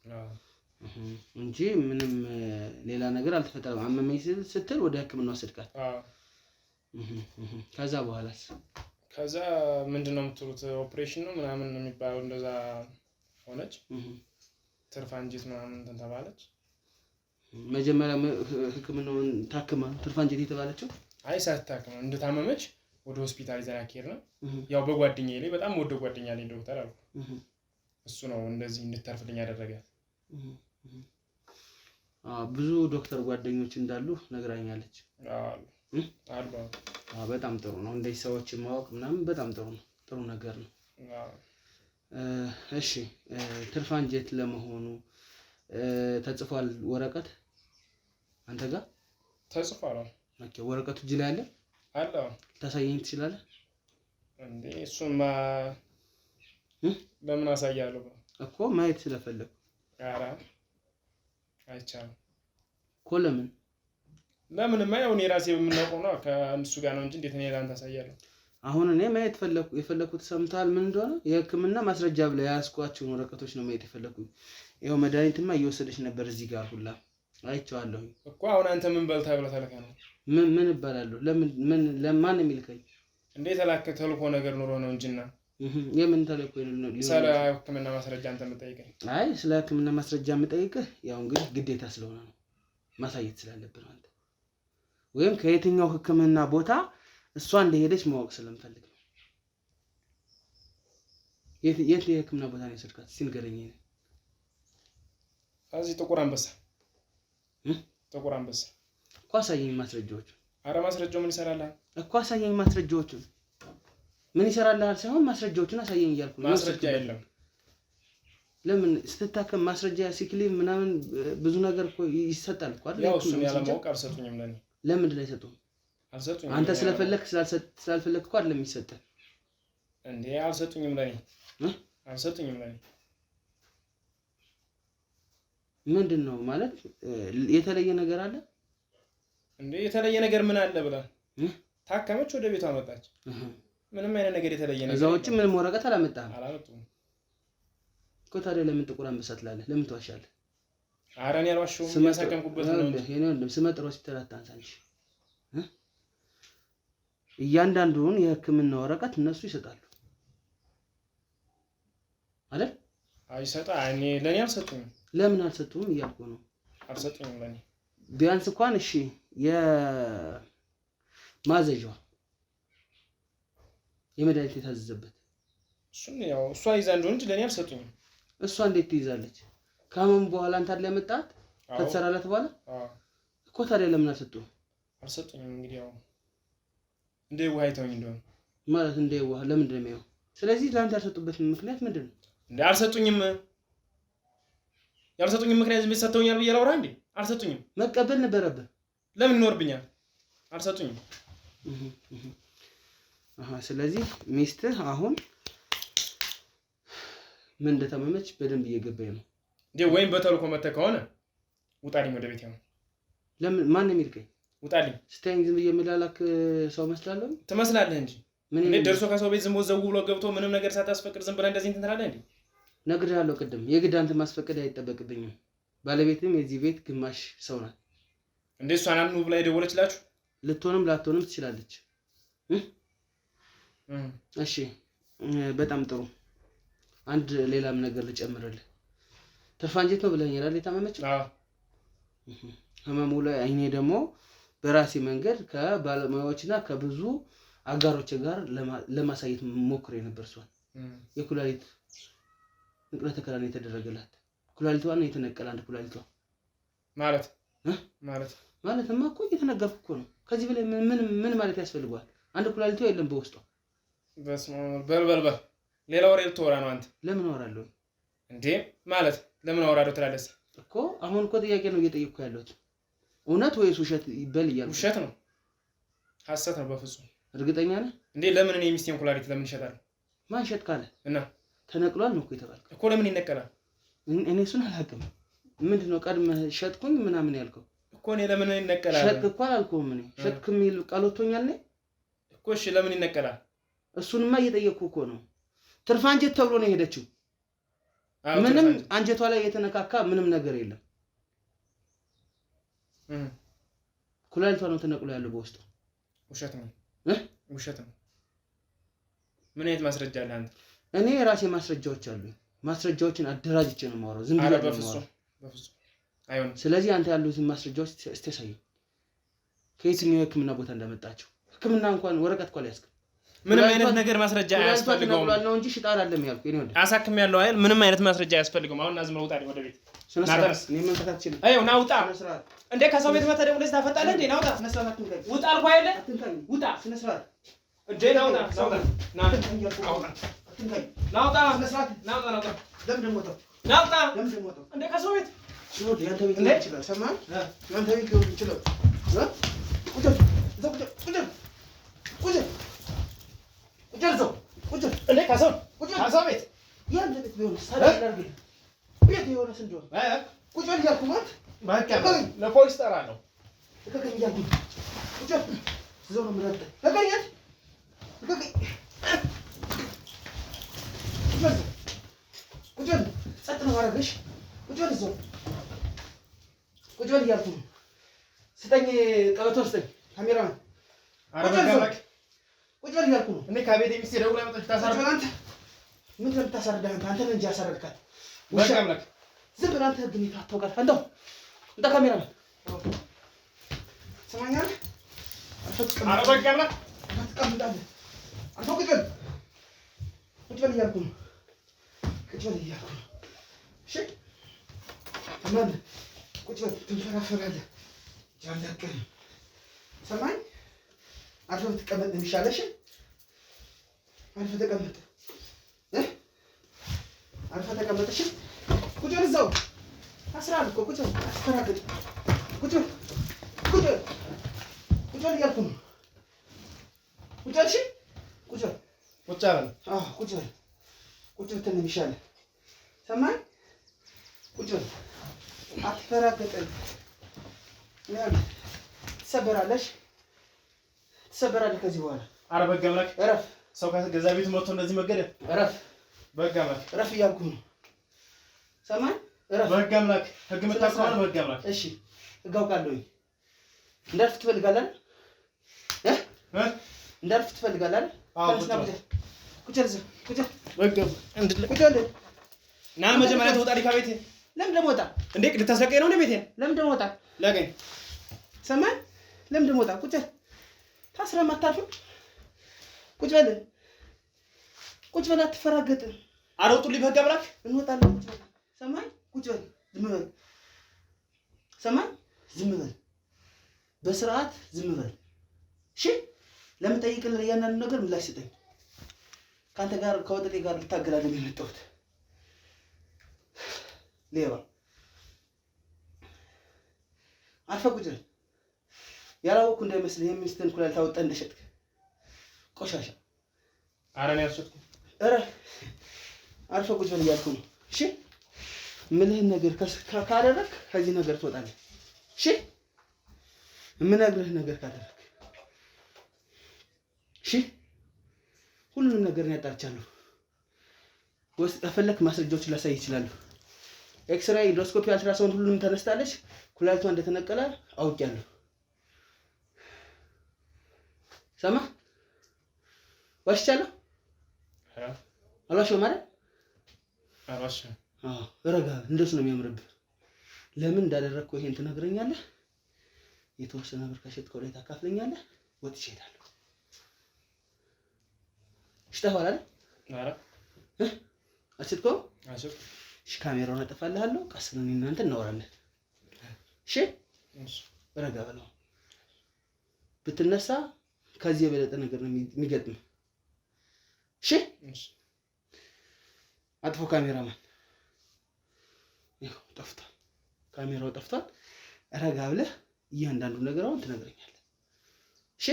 እንጂ ምንም ሌላ ነገር አልተፈጠረም። አመመኝ ስትል ወደ ህክምና ወሰድካት? ከዛ በኋላስ? ከዛ ምንድነው የምትሉት ኦፕሬሽን ነው ምናምን ነው የሚባለው እንደዛ ሆነች። ትርፍ አንጀት ምናምን ተባለች። መጀመሪያ ህክምናውን ታክማ ትርፍ አንጀት የተባለችው? አይ ሳትታክም እንደታመመች ወደ ሆስፒታል ይዘና ከሄድን ያው በጓደኛዬ ላይ በጣም ወደ ጓደኛ ላይ ዶክተር አልኩ እሱ ነው እንደዚህ እንድትተርፍልኝ ያደረጋት። ብዙ ዶክተር ጓደኞች እንዳሉ ነግራኛለች። አሉ በጣም ጥሩ ነው። እንደዚህ ሰዎችን ማወቅ ምናምን በጣም ጥሩ ነገር ነው። እሺ ትርፍ አንጀት ለመሆኑ ተጽፏል ወረቀት አንተ ጋር? ተጽፏል። ኦኬ ወረቀቱ እጅ ላይ አለ? አለ። ታሳየኝ ትችላለህ እንዴ? እሱማ ለምን አሳያለሁ እኮ ማየት ስለፈለኩ። ኧረ አይቻልም እኮ ለምን ማየው እኔ ራሴ የምናውቀው ነው ከእሱ ጋር ነው እንጂ እንዴት እኔ ላንተ አሳያለሁ? አሁን እኔ ማየት የፈለኩት ሰምታል ምን እንደሆነ የህክምና ማስረጃ ብለ ያስኳቸው ወረቀቶች ነው ማየት የፈለኩኝ። ይሄው መድኃኒትማ እየወሰደች ነበር እዚህ ጋር ሁላ አይቼዋለሁ እኮ። አሁን አንተ ምን በልታ ብለህ ተልከህ ነው? ምን እባላለሁ? ለማን ነው የሚልከኝ? እንዴ ተልኮ ነገር ኑሮ ነው እንጂና የምን ተልኮ ነው? ስለ ህክምና ማስረጃ አንተ የምጠይቀኝ? አይ ስለ ህክምና ማስረጃ የምጠይቅህ ያው እንግዲህ ግዴታ ስለሆነ ነው ማሳየት ስላለብን አንተ ወይም ከየትኛው ህክምና ቦታ እሷ እንደሄደች ማወቅ ስለምፈልግ ነው። የት የህክምና ቦታ ነው የሰድካት? ሲንገረኝ ነው እዚህ ጥቁር አንበሳ እኮ አሳየኝ ማስረጃዎቹን። አረ ማስረጃው ምን ይሰራልሃል እኮ አሳየኝ ማስረጃዎቹን። ምን ይሰራልሃል ሳይሆን ማስረጃዎቹን አሳየኝ እያልኩ ነው። ማስረጃ የለም። ለምን ስትታከም ማስረጃ ሲክሊን ምናምን ብዙ ነገር እኮ ይሰጣል እኮ አይደል? ያው እሱን ያለማወቅ አልሰጡኝም ለኔ። ለምንድን ነው የሰጡኝ? አልሰጡኝም። አንተ ስላልፈለክ እኮ አይደለም የሚሰጠህ እንዴ? አልሰጡኝም ለኔ። ምንድነው ማለት የተለየ ነገር አለ እንዴ? የተለየ ነገር ምን አለ ብላ ታከመች፣ ወደ ቤቷ መጣች። ምንም አይነት ነገር የተለየ ነገር እዛው ምንም ወረቀት አላመጣህም? አላመጡም እኮ። ታዲያ ለምን ጥቁር አንበሳ ትላለህ? ለምን ትዋሻለህ? ኧረ እኔ አልዋሸሁም። ያሳከምኩበት ነው እንዴ? የኔ ወንድም ስመጥሮ ሆስፒታል አታንሳ እንጂ እያንዳንዱን የህክምና ወረቀት እነሱ ይሰጣሉ አይደል? አይሰጣ እኔ ለኔ አልሰጡኝም። ለምን አልሰጡም እያልኩ ነው። አልሰጡኝም ለኔ። ቢያንስ እንኳን እሺ የማዘዣው የመድኃኒት የታዘዘበት እሱን ያው እሷ ይዛ እንደሆነ እንጂ ለኔ አልሰጡኝም። እሷ እንዴት ትይዛለች? ከምን በኋላ አንተ አይደል ያመጣት? ከተሰራላት በኋላ እኮ። ታዲያ ለምን አልሰጡም? አልሰጡኝም። እንግዲህ ያው እንደ ውሃ አይተውኝ እንደሆነ ማለት እንደ ውሃ ለምንድን ነው የሚያው? ስለዚህ ለአንተ ያልሰጡበት ምክንያት ምንድን ነው? እንደ አልሰጡኝም። ያልሰጡኝም ምክንያት ዝም ሰጥተውኛል ብዬ ላውራ እንዴ? አልሰጡኝም። መቀበል ነበረብህ። ለምን ይኖርብኛል? አልሰጡኝም። ስለዚህ ሚስትህ አሁን ምን እንደተመመች በደንብ እየገባኝ ነው እንዴ? ወይም በተልኮ መተህ ከሆነ ውጣልኝ ወደ ቤት። ያው ለምን ማን ነው የሚልከኝ? ውጣልኝ። ስታይኝ ዝም ብዬ የምላላክ ሰው መስላለሁ? ትመስላለህ እንጂ ምን ደርሶ ከሰው ቤት ዝም ብሎ ገብቶ ምንም ነገር ሳታስፈቅድ ዝም ብለህ እንደዚህ እንትን ትላለህ እንዴ? ነግሬሃለሁ ቅድም። የግድ አንተ ማስፈቀድ አይጠበቅብኝም። ባለቤትም የዚህ ቤት ግማሽ ሰው ናት። እንዴ እሷን አኑ ብላ የደወለችላችሁ? ልትሆንም ላትሆንም ትችላለች። እሺ በጣም ጥሩ። አንድ ሌላም ነገር ልጨምርልህ። ትርፍ አንጀት ነው ብለኸኝ አይደል የታመመችው? አዎ። ህመሙ ላይ እኔ ደግሞ በራሴ መንገድ ከባለሙያዎችና ከብዙ አጋሮች ጋር ለማሳየት ሞክሬ ነበር። እሷን የኩላሊት ንቅለ ተከላ ነው የተደረገላት። ኩላሊቷን ነው የተነቀለ። አንድ ኩላሊቷ ማለትማ እኮ እየተነገርኩ እኮ ነው። ከዚህ በላይ ምን ማለት ያስፈልገዋል? አንድ ኩላሊቷ የለም በውስጧ። በስመ አብ። በል ሌላ ወሬ ልትወራ ነው አንተ? ለምን አወራለሁ እንዴ? ማለት ለምን አወራለሁ ትላለህ እኮ። አሁን እኮ ጥያቄ ነው እየጠየቅኩ ያለሁት። እውነት ወይስ ውሸት ይበል እያልኩ። ውሸት ነው፣ ሐሰት ነው። በፍጹም እርግጠኛ ነህ እንዴ? ለምን እኔ የሚስቴን ኩላሊት ለምን እሸጣለሁ? ማን ሸጥ ካለ እና ተነቅሏል ነው እኮ የተባልከው እኮ። ለምን ይነቀላል? እኔ እሱን አላውቅም። ምንድነው ቀድመህ ሸጥኩኝ ምናምን ያልከው እኮ? እኔ ለምን ይነቀላል? ሸጥክ እኮ አላልኩም እኔ። ሸጥክ የሚል ቃል ወጥቶኛል እኔ እኮ። እሺ ለምን ይነቀላል? እሱንማ እየጠየቅኩ እኮ ነው። ትርፍ አንጀት ተብሎ ነው የሄደችው። ምንም አንጀቷ ላይ የተነካካ ምንም ነገር የለም። ኩላሊቷ ነው ተነቅሎ ያለው በውስጡ። ውሸት ነው ውሸት ነው። ምን አይነት ማስረጃ አለ አንተ? እኔ የራሴ ማስረጃዎች አሉኝ። ማስረጃዎችን አደራጅቼ ነው የማወራው። ዝም ብዬ በፍጹም አይሆንም። ስለዚህ አንተ ያሉትን ማስረጃዎች እስቲ ያሳየኝ፣ ከየትኛው የህክምና ቦታ እንዳመጣቸው። ህክምና እንኳን ወረቀት እኮ አልያዝክም። ምንም አይነት ነገር ማስረጃ አያስፈልገውም ነው እንጂ ሽጣ አይደለም ያልኩ። እኔ ወደ አሳክም ያለው አይደል? ምንም አይነት ማስረጃ አያስፈልገውም። አሁን ናዝም ውጣ ወደ ቤት ናተርስ እኔ መንፈታት ይችላል። አይው ናውጣ እንዴ ከሰው ቤት መተህ ደግሞ እንደዚህ ታፈጣለህ እንዴ? ናውጣ ስነ ስርዓት አትንካኝ። ውጣ አልኩህ አይደለ? አትንካኝ። ውጣ ስነ ስርዓት እንዴ ናውጣ ናውጣ ናውጣ አትንካኝ። ናውጣ ስነ ስርዓት ናውጣ ናውጣ ለምን ደሞ ወጣ? ናውጣ ለምን ደሞ ወጣ? እንዴ ከሰው ቤት ሲወድ ያንተ ቤት ሊሆን ይችላል። ሰማህ? ያንተ ቤት ሊሆን ይችላል። ቁጭ ቁጭ ቁጭ ቁጭ ቁጭ እንዴ ከሰው ቤት ያንተ ቤት ቢሆን ሰላም ያርግልህ። ቤት የሆነ ስንጆር ቁጭ በል እያልኩህ ማለት በቃ ለፖሊስ ጠራለሁ። ልቀቀኝ እያልኩህ ቁጭ በል እዛው ነው የምረግጥህ። ልቀቀኝ ልቀቀኝ። ቁጭ በል ጸጥ ነው ማድረግሽ። ቁጭ በል እዛው ቁጭ በል እያልኩህ ነው። ስጠኝ ቀበቶን ስጠኝ። ካሜራማን ቁጭ በል እያልኩህ ነው። እኔ ከቤት የሚስት ደውላ መጣች። ታሳርደህ አንተ ምን ለምታሳርደህ አንተ ነህ እንጂ ያሳረድካት። በቃ አምላክ ዝም ብለህ አንተ ህግን ታውቃለህ። እንደው እንደ ካሜራማን ሰማኛለህ። ኧረ በቃ አምላክ አትቀምጣለህ። አንተ ቁጭ በል እያልኩህ ነው። ቁጭ በል እያልኩህ ነው። እሺ ተማን ቁጭ በል ትንፈራፈራለህ። ጃለቀኝ ሰማኝ። አርፈህ ብትቀመጥ ነው የሚሻለሽ። አርፈህ ተቀመጥ አርፈህ ተቀመጥ። እሺ ቁጭ በል እዛው አስራል እኮ ቁጭ በል አትፈራገጥ። ቁጭ በል እያልኩህ ነው። ቁጭ በል እሺ ቁጭ በል ቁጭ በል ቁጭ በል ቁጭ ብትል ነው የሚሻለህ። ሰማኝ። ቁጭ በል አትፈራገጥ። ትሰበራለሽ ከዚህ በኋላ። ኧረ በጋ አምላክ እረፍ። ሰው ከገዛ ቤቱ መጥቶ እንደዚህ መገደል እረፍ። በጋ አምላክ እረፍ እያልኩህ ነው። ሰማኝ። እረፍ በጋ አምላክ። ህግ የምታውቀው በጋ አምላክ። እሺ ህግ አውቃለሁኝ። እንዳልፍ ትፈልጋለህ እንዳልፍ ትፈልጋለህ? አዎ ቁጭ በል በጋ ቁጭ በል ና መጀመሪያ ትወጣልኝ ከቤቴ። ለምን ደግሞ ወጣ እንዴ? ልታስለቀኝ ነው እንዴ ቤቴን? ለምን ደግሞ ወጣ? ለቀኝ። ሰማኝ። ለምን ደግሞ ወጣ? ቁጭ በል ታስረህ አታርፍም? ቁጭ በል አትፈራገጥ። አልወጡልኝ በህግ አምላክ። እንወጣለን። ቁጭ በል ሰማኝ። ቁጭ በል ዝም በል ሰማኝ። ዝም በል በስርዓት ዝም በል እሺ። ለምጠይቅልህ እያንዳንዱ ነገር ምላሽ ስጠኝ። ከአንተ ጋር ከወጠጤ ጋር ልታገላለም የመጣሁት ሌባ። አርፈህ ቁጭ በል። ያላወቅኩ እንዳይመስልህ የሚስትህን ኩላሊት አውጥተህ እንደሸጥክ ቆሻሻ። ኧረ እኔ አልሸጥኩም። ኧረ አርፈህ ቁጭ በል እያልኩህ ነው። እሺ የምልህን ነገር ካደረግህ ከዚህ ነገር ትወጣለህ። እሺ የምነግርህ ነገር ካደረግህ እሺ። ሁሉንም ነገር ነው ያጣርቻለሁ። ወይስ ከፈለክ ማስረጃዎችን ላሳይ እችላለሁ። ኤክስራይ፣ ኢንዶስኮፒ፣ አልትራሳውንድ ሁሉንም ተነስታለች። ኩላሊቷ እንደተነቀለ አውቄያለሁ። ሰማህ? ዋሽቻለሁ? አልዋሸሁም አይደል? አልዋሸሁም። ረጋ እንደሱ ነው የሚያምርብህ። ለምን እንዳደረግከው ይሄን ትነግረኛለህ። የተወሰነ ብር ከሸጥከው ላይ ታካፍለኛለህ። ወጥቼ እሄዳለሁ። ሽጠኸዋል አይደል? ኧረ አልሸጥከውም? አልሸጥኩም። እሺ ካሜራውን አጠፋልሃለሁ። ቀስ ብለን እናንተ እናወራለን። እሺ ረጋ በለው። ብትነሳ ከዚህ የበለጠ ነገር ነው የሚገጥም። እሺ አጥፎ ካሜራማን ይኸው ጠፍቷል። ካሜራው ጠፍቷል። ረጋ ብለህ እያንዳንዱ ነገር አሁን ትነግረኛለህ። እሺ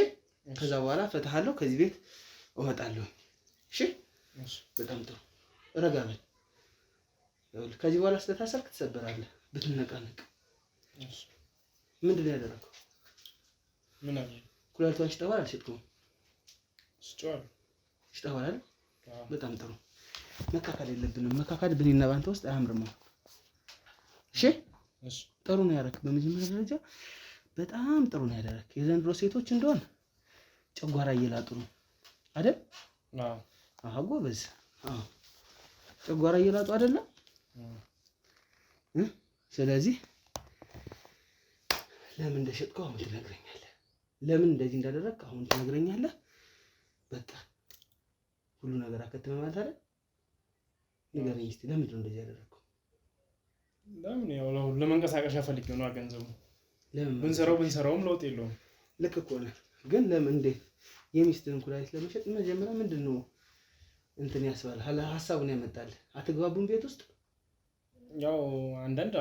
ከዛ በኋላ ፈታሃለሁ። ከዚህ ቤት እወጣለሁ። እሺ በጣም ጥሩ። ረጋ በል። ከዚህ በኋላ ስለታሰርክ ትሰበራለህ ብትነቃነቅ። ምንድን ነው ያደረገው? ምን አለ? ኩላሊቷን ሽጠኸዋል? አልሸጥከውም? ሽጠኸዋል አይደል? በጣም ጥሩ። መካካድ የለብንም። መካካድ በእኔና ባንተ ውስጥ አያምርም። እሺ ጥሩ ነው ያደረክ። በመጀመሪያ ደረጃ በጣም ጥሩ ነው ያደረክ። የዘንድሮ ሴቶች እንደሆነ ጨጓራ እየላጡ ነው አይደል? አዎ ጎበዝ። አዎ ጨጓራ እየላጡ አይደለም? ስለዚህ ለምን እንደሸጥከው አሁን ትነግረኛለህ። ለምን እንደዚህ እንዳደረግክ አሁን ትነግረኛለህ። በቃ ሁሉ ነገር አከተመ ማለት አይደል? ንገረኝ እስቲ ለምንድን ነው እንደዚህ ያደረግከው? ለምን ያው ለመንቀሳቀሻ ፈልጌ ነው ገንዘቡ። ለምን ብንሰራውም ለውጥ የለውም። ልክ እኮ ነህ። ግን ለምን እንዴ የሚስትህን ኩላሊት ለመሸጥ መጀመሪያ ምንድን ነው እንትን ያስባል ሀሳቡን ያመጣል። አትግባቡም ቤት ውስጥ? ያው አንዳንድ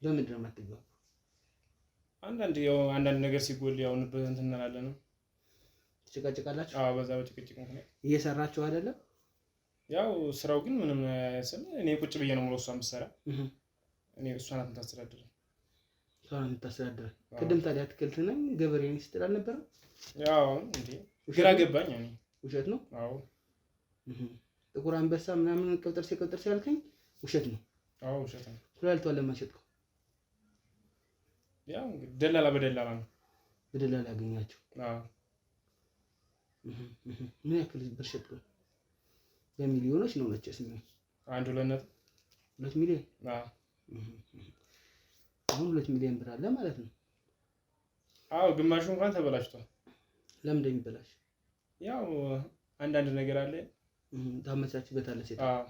ለምንድን ነው የማትግባቡ? አንዳንድ ነገር ሲጎል ያው እንትን እንላለን ነው። ትጨቃጨቃላችሁ? አዎ በዛ በጭቅጭቅ ምክንያት እየሰራችሁ አይደለም? ያው ስራው ግን ምንም አይሰል። እኔ ቁጭ ብዬ ነው የምለው እሷ የምትሰራ። እኔ እሷ ናት የምታስተዳድረው። እሷ ናት የምታስተዳድረው። ቅድም ታዲያ አትክልት ነኝ ገበሬ ነኝ ስትል አልነበረም? ያው እንዴ ግራ ገባኝ። እኔ ውሸት ነው? አዎ ጥቁር አንበሳ ምናምን ቅብጥር ሲያልከኝ ውሸት ነው? አዎ ውሸት ነው። ኩላሊቷን ለማሸጥከው ያው ደላላ በደላላ ነው። በደላላ ያገኛቸው። አዎ ምን ያክል ብር ሸጥከው? በሚሊዮኖች ነው መቼስ ነው። 2 ሚሊዮን። አዎ አሁን 2 ሚሊዮን ብር አለ ማለት ነው። አዎ ግማሹ እንኳን ተበላሽቷል። ለምን እንደሚበላሽ ያው አንዳንድ ነገር አለ። ታመቻችበታለህ ሴት። አዎ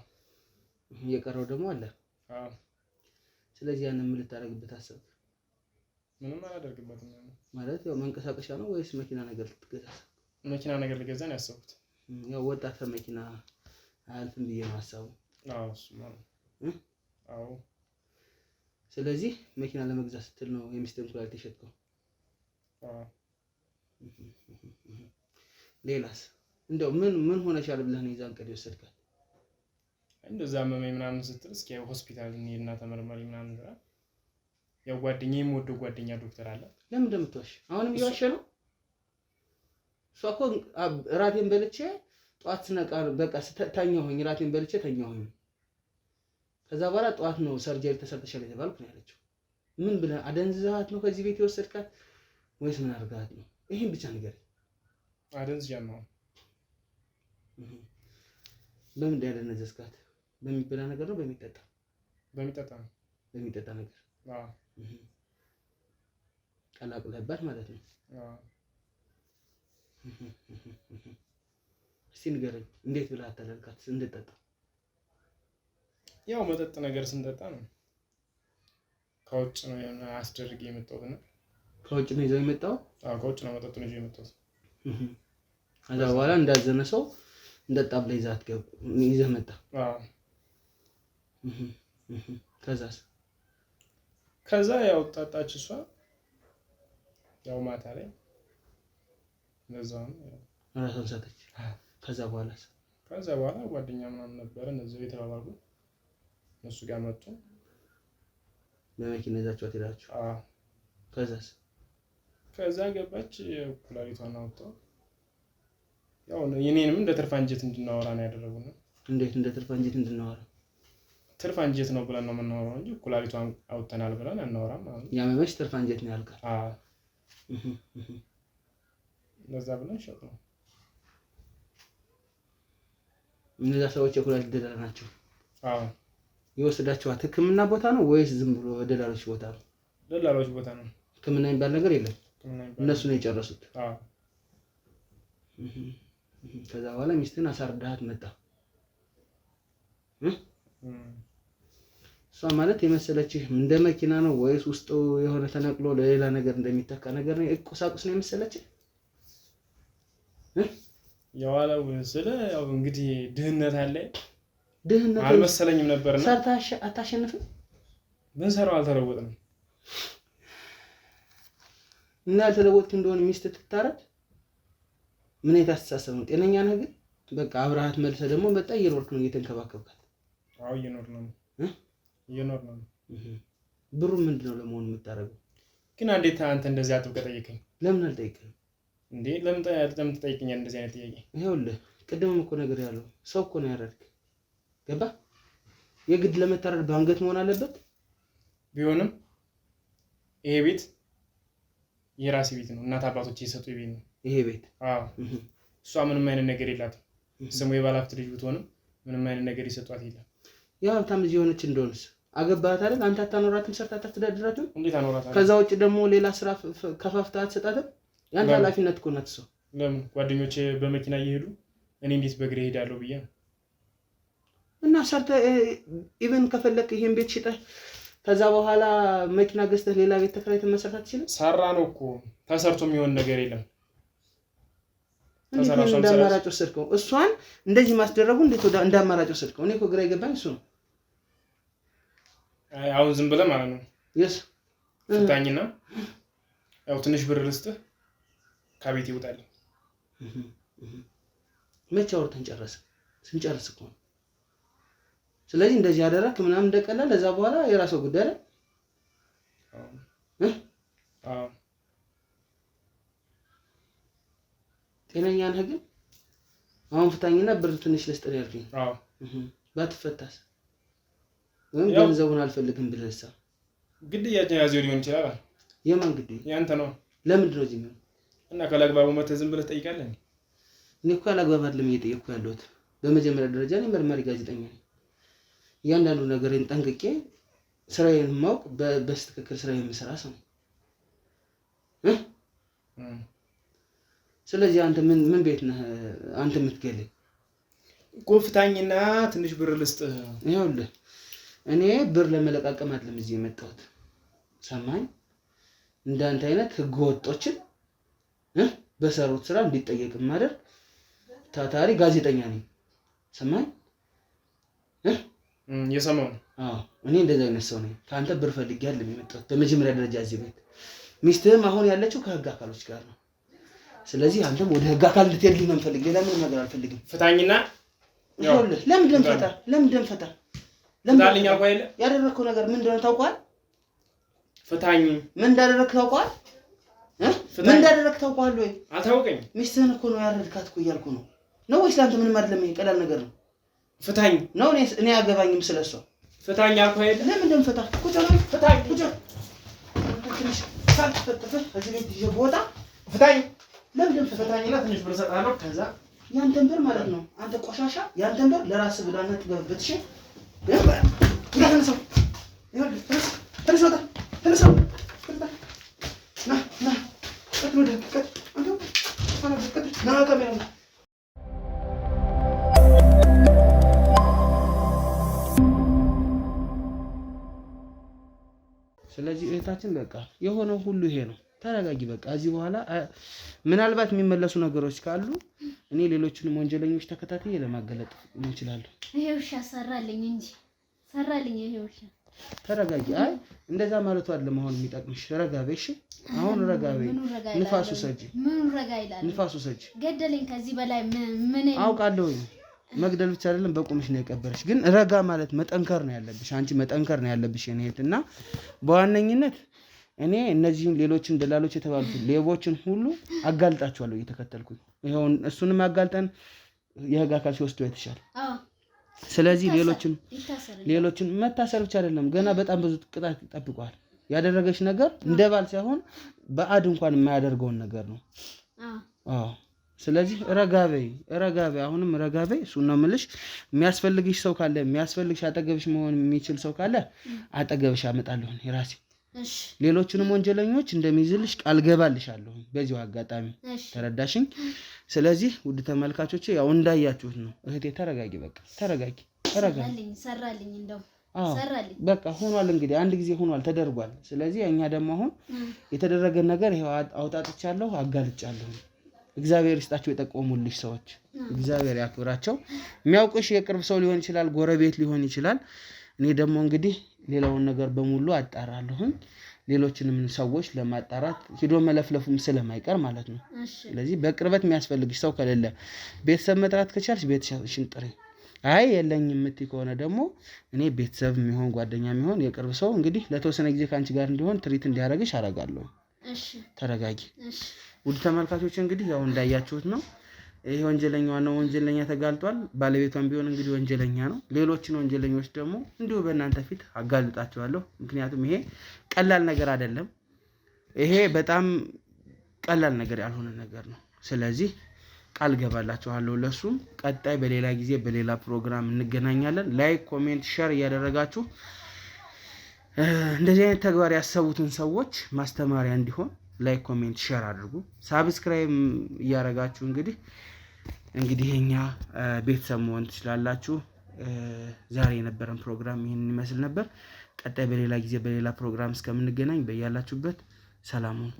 የቀረው ደግሞ አለ። አዎ ስለዚህ ያንን ምን ልታደርግበት አሰብክ? ምንም አላደርግበትም ማለት ያው መንቀሳቀሻ ነው ወይስ መኪና ነገር ልትገዛ? መኪና ነገር ልገዛ ነው ያሰብኩት። ያው ወጣት ከመኪና አያልፍም ብዬ ነው ሀሳቡ። አዎ እሱማ ነው። አዎ ስለዚህ መኪና ለመግዛት ስትል ነው የሚስትህን ኩላሊት የሸጥከው? አዎ ሌላስ እንደው ምን ሆነሻል ብለህ ነው የዛን ቀን የወሰድካት? እንደዛ አመመኝ ምናምን ስትል እስኪ ሆስፒታል እንሂድና ተመርመሪ ምናምን ብላ ያው ጓደኛዬ የምወደው ጓደኛ ዶክተር አለ። ለምን እንደምትዋሽ አሁንም እየዋሸ ነው? እሷ እኮ እራቴን በልቼ ጠዋት ስነቃ በቃ ተኛሁኝ፣ እራቴን በልቼ ተኛሁኝ። ከዛ በኋላ ጠዋት ነው ሰርጀሪ ተሰርተሻል የተባልኩ ነው ያለችው። ምን ብለህ አደንዝዛት ነው ከዚህ ቤት የወሰድካት ወይስ ምን አድርጋት ነው? ይሄን ብቻ ንገረኝ። አደንዝዣት ነው። በምን እንዳደነዘዝካት? በሚበላ ነገር ነው በሚጠጣ? በሚጠጣ ነው። በሚጠጣ ነገር። አዎ ቀላቅለህባት ማለት ነው። አዎ እስቲ ንገረኝ እንዴት ብለህ አታለልካት እንድትጠጣ? ያው መጠጥ ነገር ስንጠጣ ነው። ከውጭ ነው አስደርጌ የመጣሁት እና ከውጭ ነው ይዘው የመጣው? አዎ ከውጭ ነው መጠጡን ይዘው የመጣሁት። ከዛ በኋላ እንዳዘነ ሰው እንደጣ ብለህ ይዘህ መጣ? አዎ ከዛ ያው ጣጣች እሷ ያው ማታ ላይ እንደዛው ራሷን ሳተች። ከዛ በኋላ ጓደኛ ምናምን ነበረ እነዚህ የተባባሉ እነሱ ጋር መጡ። በመኪና ይዛችኋት ሄዳችሁ? አዎ ከዛ ገባች። ኩላሊቷን አውጥተው ያው የኔንም እንደ ትርፍ አንጀት እንድናወራ ነው ያደረጉን። እንዴት እንደ ትርፍ አንጀት እንድናወራ? ትርፍ አንጀት ነው ብለን ነው የምናወራው እንጂ ኩላሊቷን አውጥተናል ብለን አናወራም ማለት ነው። ያመመሽ ትርፍ አንጀት ነው ያልካል? አዎ ለዛ ብለን ሸጥ ነው። እነዛ ሰዎች የኩላሊት ደላላ ናቸው? አዎ የወሰዳችኋት ሕክምና ቦታ ነው ወይስ ዝም ብሎ ደላሎች ቦታ ነው? ደላሎች ቦታ ነው። ሕክምና የሚባል ነገር የለም። እነሱ ነው የጨረሱት? አዎ ከዛ በኋላ ሚስትን አሳርዳሃት መጣ? እሷ ማለት የመሰለችህ እንደ መኪና ነው ወይስ ውስጡ የሆነ ተነቅሎ ለሌላ ነገር እንደሚተካ ነገር ነው? ቁሳቁስ ነው የመሰለችህ? ያዋለው ያው እንግዲህ ድህነት አለ። ድህነት አልመሰለኝም ነበርና ሰርታሽ አታሸንፍም? ምን ሰራው አልተለወጥንም እና ያልተለወጥክ እንደሆነ ሚስት ትታረድ? ምን የታስተሳሰብ ነው? ጤነኛ ነህ ግን? በቃ አብረሃት መልሰህ ደግሞ በጣም እየኖርክ ነው እየተንከባከብካት? አዎ እየኖርን ነው። ብሩ ምንድነው ለመሆን የምታረገው? ግን እንዴት አንተ እንደዚህ አጥብቀህ ጠይቀኝ? ለምን አልጠይቅህም እንዴ? ለምን ትጠይቀኛለህ እንደዚህ አይነት ጥያቄ? ይኸውልህ ቅድምም እኮ ነገር ያለው ሰው እኮ ነው ያረድክ። ገባ የግድ ለመታረድ ባንገት መሆን አለበት ቢሆንም ይሄ ቤት የራሴ ቤት ነው እናት አባቶቼ የሰጡኝ ቤት ነው ይሄ ቤት አዎ እሷ ምንም አይነት ነገር የላትም ስሙ የባለሀብት ልጅ ብትሆንም ምንም አይነት ነገር ይሰጧት የለም ያው ሀብታም ልጅ የሆነች እንደሆነስ አገባት አይደል አንተ አታኖራትም ሰርታ አታስተዳድራትም እንዴት አኖራታለሁ ከዛ ውጭ ደግሞ ሌላ ስራ ከፋፍታ አትሰጣትም ያንተ ኃላፊነት እኮ ናት እሷ ለምን ጓደኞቼ በመኪና እየሄዱ እኔ እንዴት በእግሬ ሄዳለሁ ብዬ እና ሰርተ ኢቨን ከፈለክ ይሄን ቤት ሽጠህ ከዛ በኋላ መኪና ገዝተህ ሌላ ቤት ተከራይተህ መስራት አትችልም ሰራ ነው እኮ ተሰርቶ የሚሆን ነገር የለም እንዴት እንዳማራጭ ወሰድከው እሷን እንደዚህ ማስደረጉ እንዴት ወደ እንዳማራጭ ወሰድከው እኔ እኮ ግራ ይገባኝ እሱ ነው አሁን ዝም ብለህ ማለት ነው yes ፍታኝና ያው ትንሽ ብር ልስጥህ ከቤት ይውጣልኝ መቼ አውርተን ስንጨርስ እኮ ስለዚህ እንደዚህ ያደረክ ምናምን እንደቀላል ለዛ በኋላ የራሱ ጉዳይ አይደል አዎ ጤነኛ ነህ ግን አሁን ፍታኝና ብር ትንሽ ልስጥህ ያልከኝ አዎ ባትፈታስ ወይም ገንዘቡን አልፈልግም ብለህሳ ግድያ ያዘው ሊሆን ይችላል የማን ግድያ ያንተ ነው ለምንድን ነው እዚህ እና ካላግባቡ መተህ ዝም ብለህ ትጠይቃለህ እኔ እኮ አላግባብ አይደለም እየጠየቅኩ ያለሁት በመጀመሪያ ደረጃ እኔ መርማሪ ጋዜጠኛ ነኝ እያንዳንዱ ነገርን ጠንቅቄ ስራዬን ማውቅ በስትክክል ስራዬን የምሰራ ሰው ስለዚህ አንተ ምን ቤት ነህ አንተ የምትገልኝ ጎፍታኝና ትንሽ ብር ልስጥህ ይኸውልህ እኔ ብር ለመለቃቀም አይደለም እዚህ የመጣሁት ሰማኝ እንዳንተ አይነት ህገወጦችን በሰሩት ስራ እንዲጠየቅ ማድረግ ታታሪ ጋዜጠኛ ነኝ ሰማኝ የሰማው አዎ እኔ እንደዛ አይነት ሰው ነኝ ካንተ ብር ፈልጌ አይደለም የመጣሁት በመጀመሪያ ደረጃ እዚህ ቤት ሚስትህም አሁን ያለችው ከህግ አካሎች ጋር ነው ስለዚህ አንተም ወደ ህግ አካል እንድትሄድ ነው የምፈልግ ሌላ ምንም ነገር አልፈልግም ፍታኝና ይኸውልህ ለምን ደንፈታ ፍታልኛ ቆይለ ያደረከው ነገር ምን እንደሆነ ታውቃለህ ፍታኝ ምን እንዳደረክ ታውቃለህ ምን እንዳደረክ ታውቃለህ ወይ አታውቀኝ ሚስትህን እኮ ነው ያረድካት እኮ እያልኩ ነው ወይስ ላንተ ምንም አይደለም ይሄ ቀላል ነገር ነው ፍታኝ ነው እኔ አገባኝም ስለሷ ፍታኝ አልኩህ ለምን እንደምፈታ ቁጭ በል ፍታኝ ቁጭ ትንሽ ሳትፈተፈ እዚህ ቤት ይቦታ ፍታኝ ለምን እንደምፈታኝና ትንሽ ብር ሰጣለሁ ከዛ ያንተን ብር ማለት ነው አንተ ቆሻሻ ያንተን ብር ለራስህ ብላና ትገበበት እሺ ተነሳው ይኸውልህ ተነሳው ና ወደ አንተ ና ካሜራ ስለዚህ እህታችን በቃ የሆነው ሁሉ ይሄ ነው ተረጋጊ በቃ እዚህ በኋላ ምናልባት የሚመለሱ ነገሮች ካሉ እኔ ሌሎችንም ወንጀለኞች ተከታትዬ ለማገለጥ እንችላለን ይሄው እሺ ሰራልኝ እንጂ ሰራልኝ ይሄው እሺ ተረጋጊ አይ እንደዛ ማለቱ አይደለም አሁን የሚጠቅምሽ ረጋ በይ እሺ አሁን ረጋ በይ ንፋሱ ሰጂ ምን ረጋ ይላል ንፋሱ ሰጂ ገደለኝ ከዚህ በላይ ምን አውቃለሁ መግደል ብቻ አይደለም በቁምሽ ነው የቀበረሽ ግን ረጋ ማለት መጠንከር ነው ያለብሽ አንቺ መጠንከር ነው ያለብሽ እኔትና በዋነኝነት እኔ እነዚህን ሌሎችን ደላሎች የተባሉት ሌቦችን ሁሉ አጋልጣቸዋለሁ እየተከተልኩኝ ይሄው እሱንም አጋልጠን የህግ አካል ሲወስደው የተሻለ ስለዚህ ሌሎችን መታሰር ብቻ አይደለም ገና በጣም ብዙ ቅጣት ይጠብቀዋል ያደረገሽ ነገር እንደባል ሳይሆን በአድ እንኳን የማያደርገውን ነገር ነው ስለዚህ ረጋበይ አሁንም ረጋበይ እሱ ነው የምልሽ የሚያስፈልግሽ ሰው ካለ የሚያስፈልግሽ አጠገብሽ መሆን የሚችል ሰው ካለ አጠገብሽ አመጣለሁ እራሴ እሺ ሌሎችንም ወንጀለኞች እንደሚይዝልሽ ቃል ገባልሻለሁ በዚሁ አጋጣሚ ተረዳሽኝ ስለዚህ ውድ ተመልካቾቼ ያው እንዳያችሁት ነው እህቴ ተረጋጊ በቃ ተረጋጊ ሰራልኝ እንደው ሰራልኝ በቃ ሆኗል እንግዲህ አንድ ጊዜ ሆኗል ተደርጓል ስለዚህ እኛ ደግሞ አሁን የተደረገ ነገር ይሄው አውጣጥቻለሁ አጋልጫለሁ እግዚአብሔር ይስጣቸው የጠቆሙልሽ ሰዎች እግዚአብሔር ያክብራቸው የሚያውቅሽ የቅርብ ሰው ሊሆን ይችላል ጎረቤት ሊሆን ይችላል እኔ ደግሞ እንግዲህ ሌላውን ነገር በሙሉ አጣራለሁ ሌሎችንም ሰዎች ለማጣራት ሂዶ መለፍለፉም ስለማይቀር ማለት ነው ስለዚህ በቅርበት የሚያስፈልግሽ ሰው ከሌለ ቤተሰብ መጥራት ከቻልሽ ቤተሰብሽን ጥሪ አይ የለኝም የምትይ ከሆነ ደግሞ እኔ ቤተሰብ የሚሆን ጓደኛ የሚሆን የቅርብ ሰው እንግዲህ ለተወሰነ ጊዜ ካንቺ ጋር እንዲሆን ትሪት እንዲያደርግሽ አደርጋለሁ እሺ ተረጋጊ እሺ ውድ ተመልካቾች እንግዲህ ያው እንዳያችሁት ነው ይሄ ወንጀለኛው ነው ወንጀለኛ ተጋልጧል። ባለቤቷም ቢሆን እንግዲህ ወንጀለኛ ነው። ሌሎችን ወንጀለኞች ደግሞ እንዲሁ በእናንተ ፊት አጋልጣቸዋለሁ። ምክንያቱም ይሄ ቀላል ነገር አይደለም። ይሄ በጣም ቀላል ነገር ያልሆነ ነገር ነው። ስለዚህ ቃል ገባላችኋለሁ ለሱም ቀጣይ በሌላ ጊዜ በሌላ ፕሮግራም እንገናኛለን። ላይክ፣ ኮሜንት፣ ሼር እያደረጋችሁ እንደዚህ አይነት ተግባር ያሰቡትን ሰዎች ማስተማሪያ እንዲሆን ላይክ፣ ኮሜንት፣ ሼር አድርጉ። ሳብስክራይብ እያደረጋችሁ እንግዲህ የኛ ቤተሰብ መሆን ትችላላችሁ። ዛሬ የነበረን ፕሮግራም ይህን ይመስል ነበር። ቀጣይ በሌላ ጊዜ በሌላ ፕሮግራም እስከምንገናኝ በያላችሁበት ሰላም ሁኑ።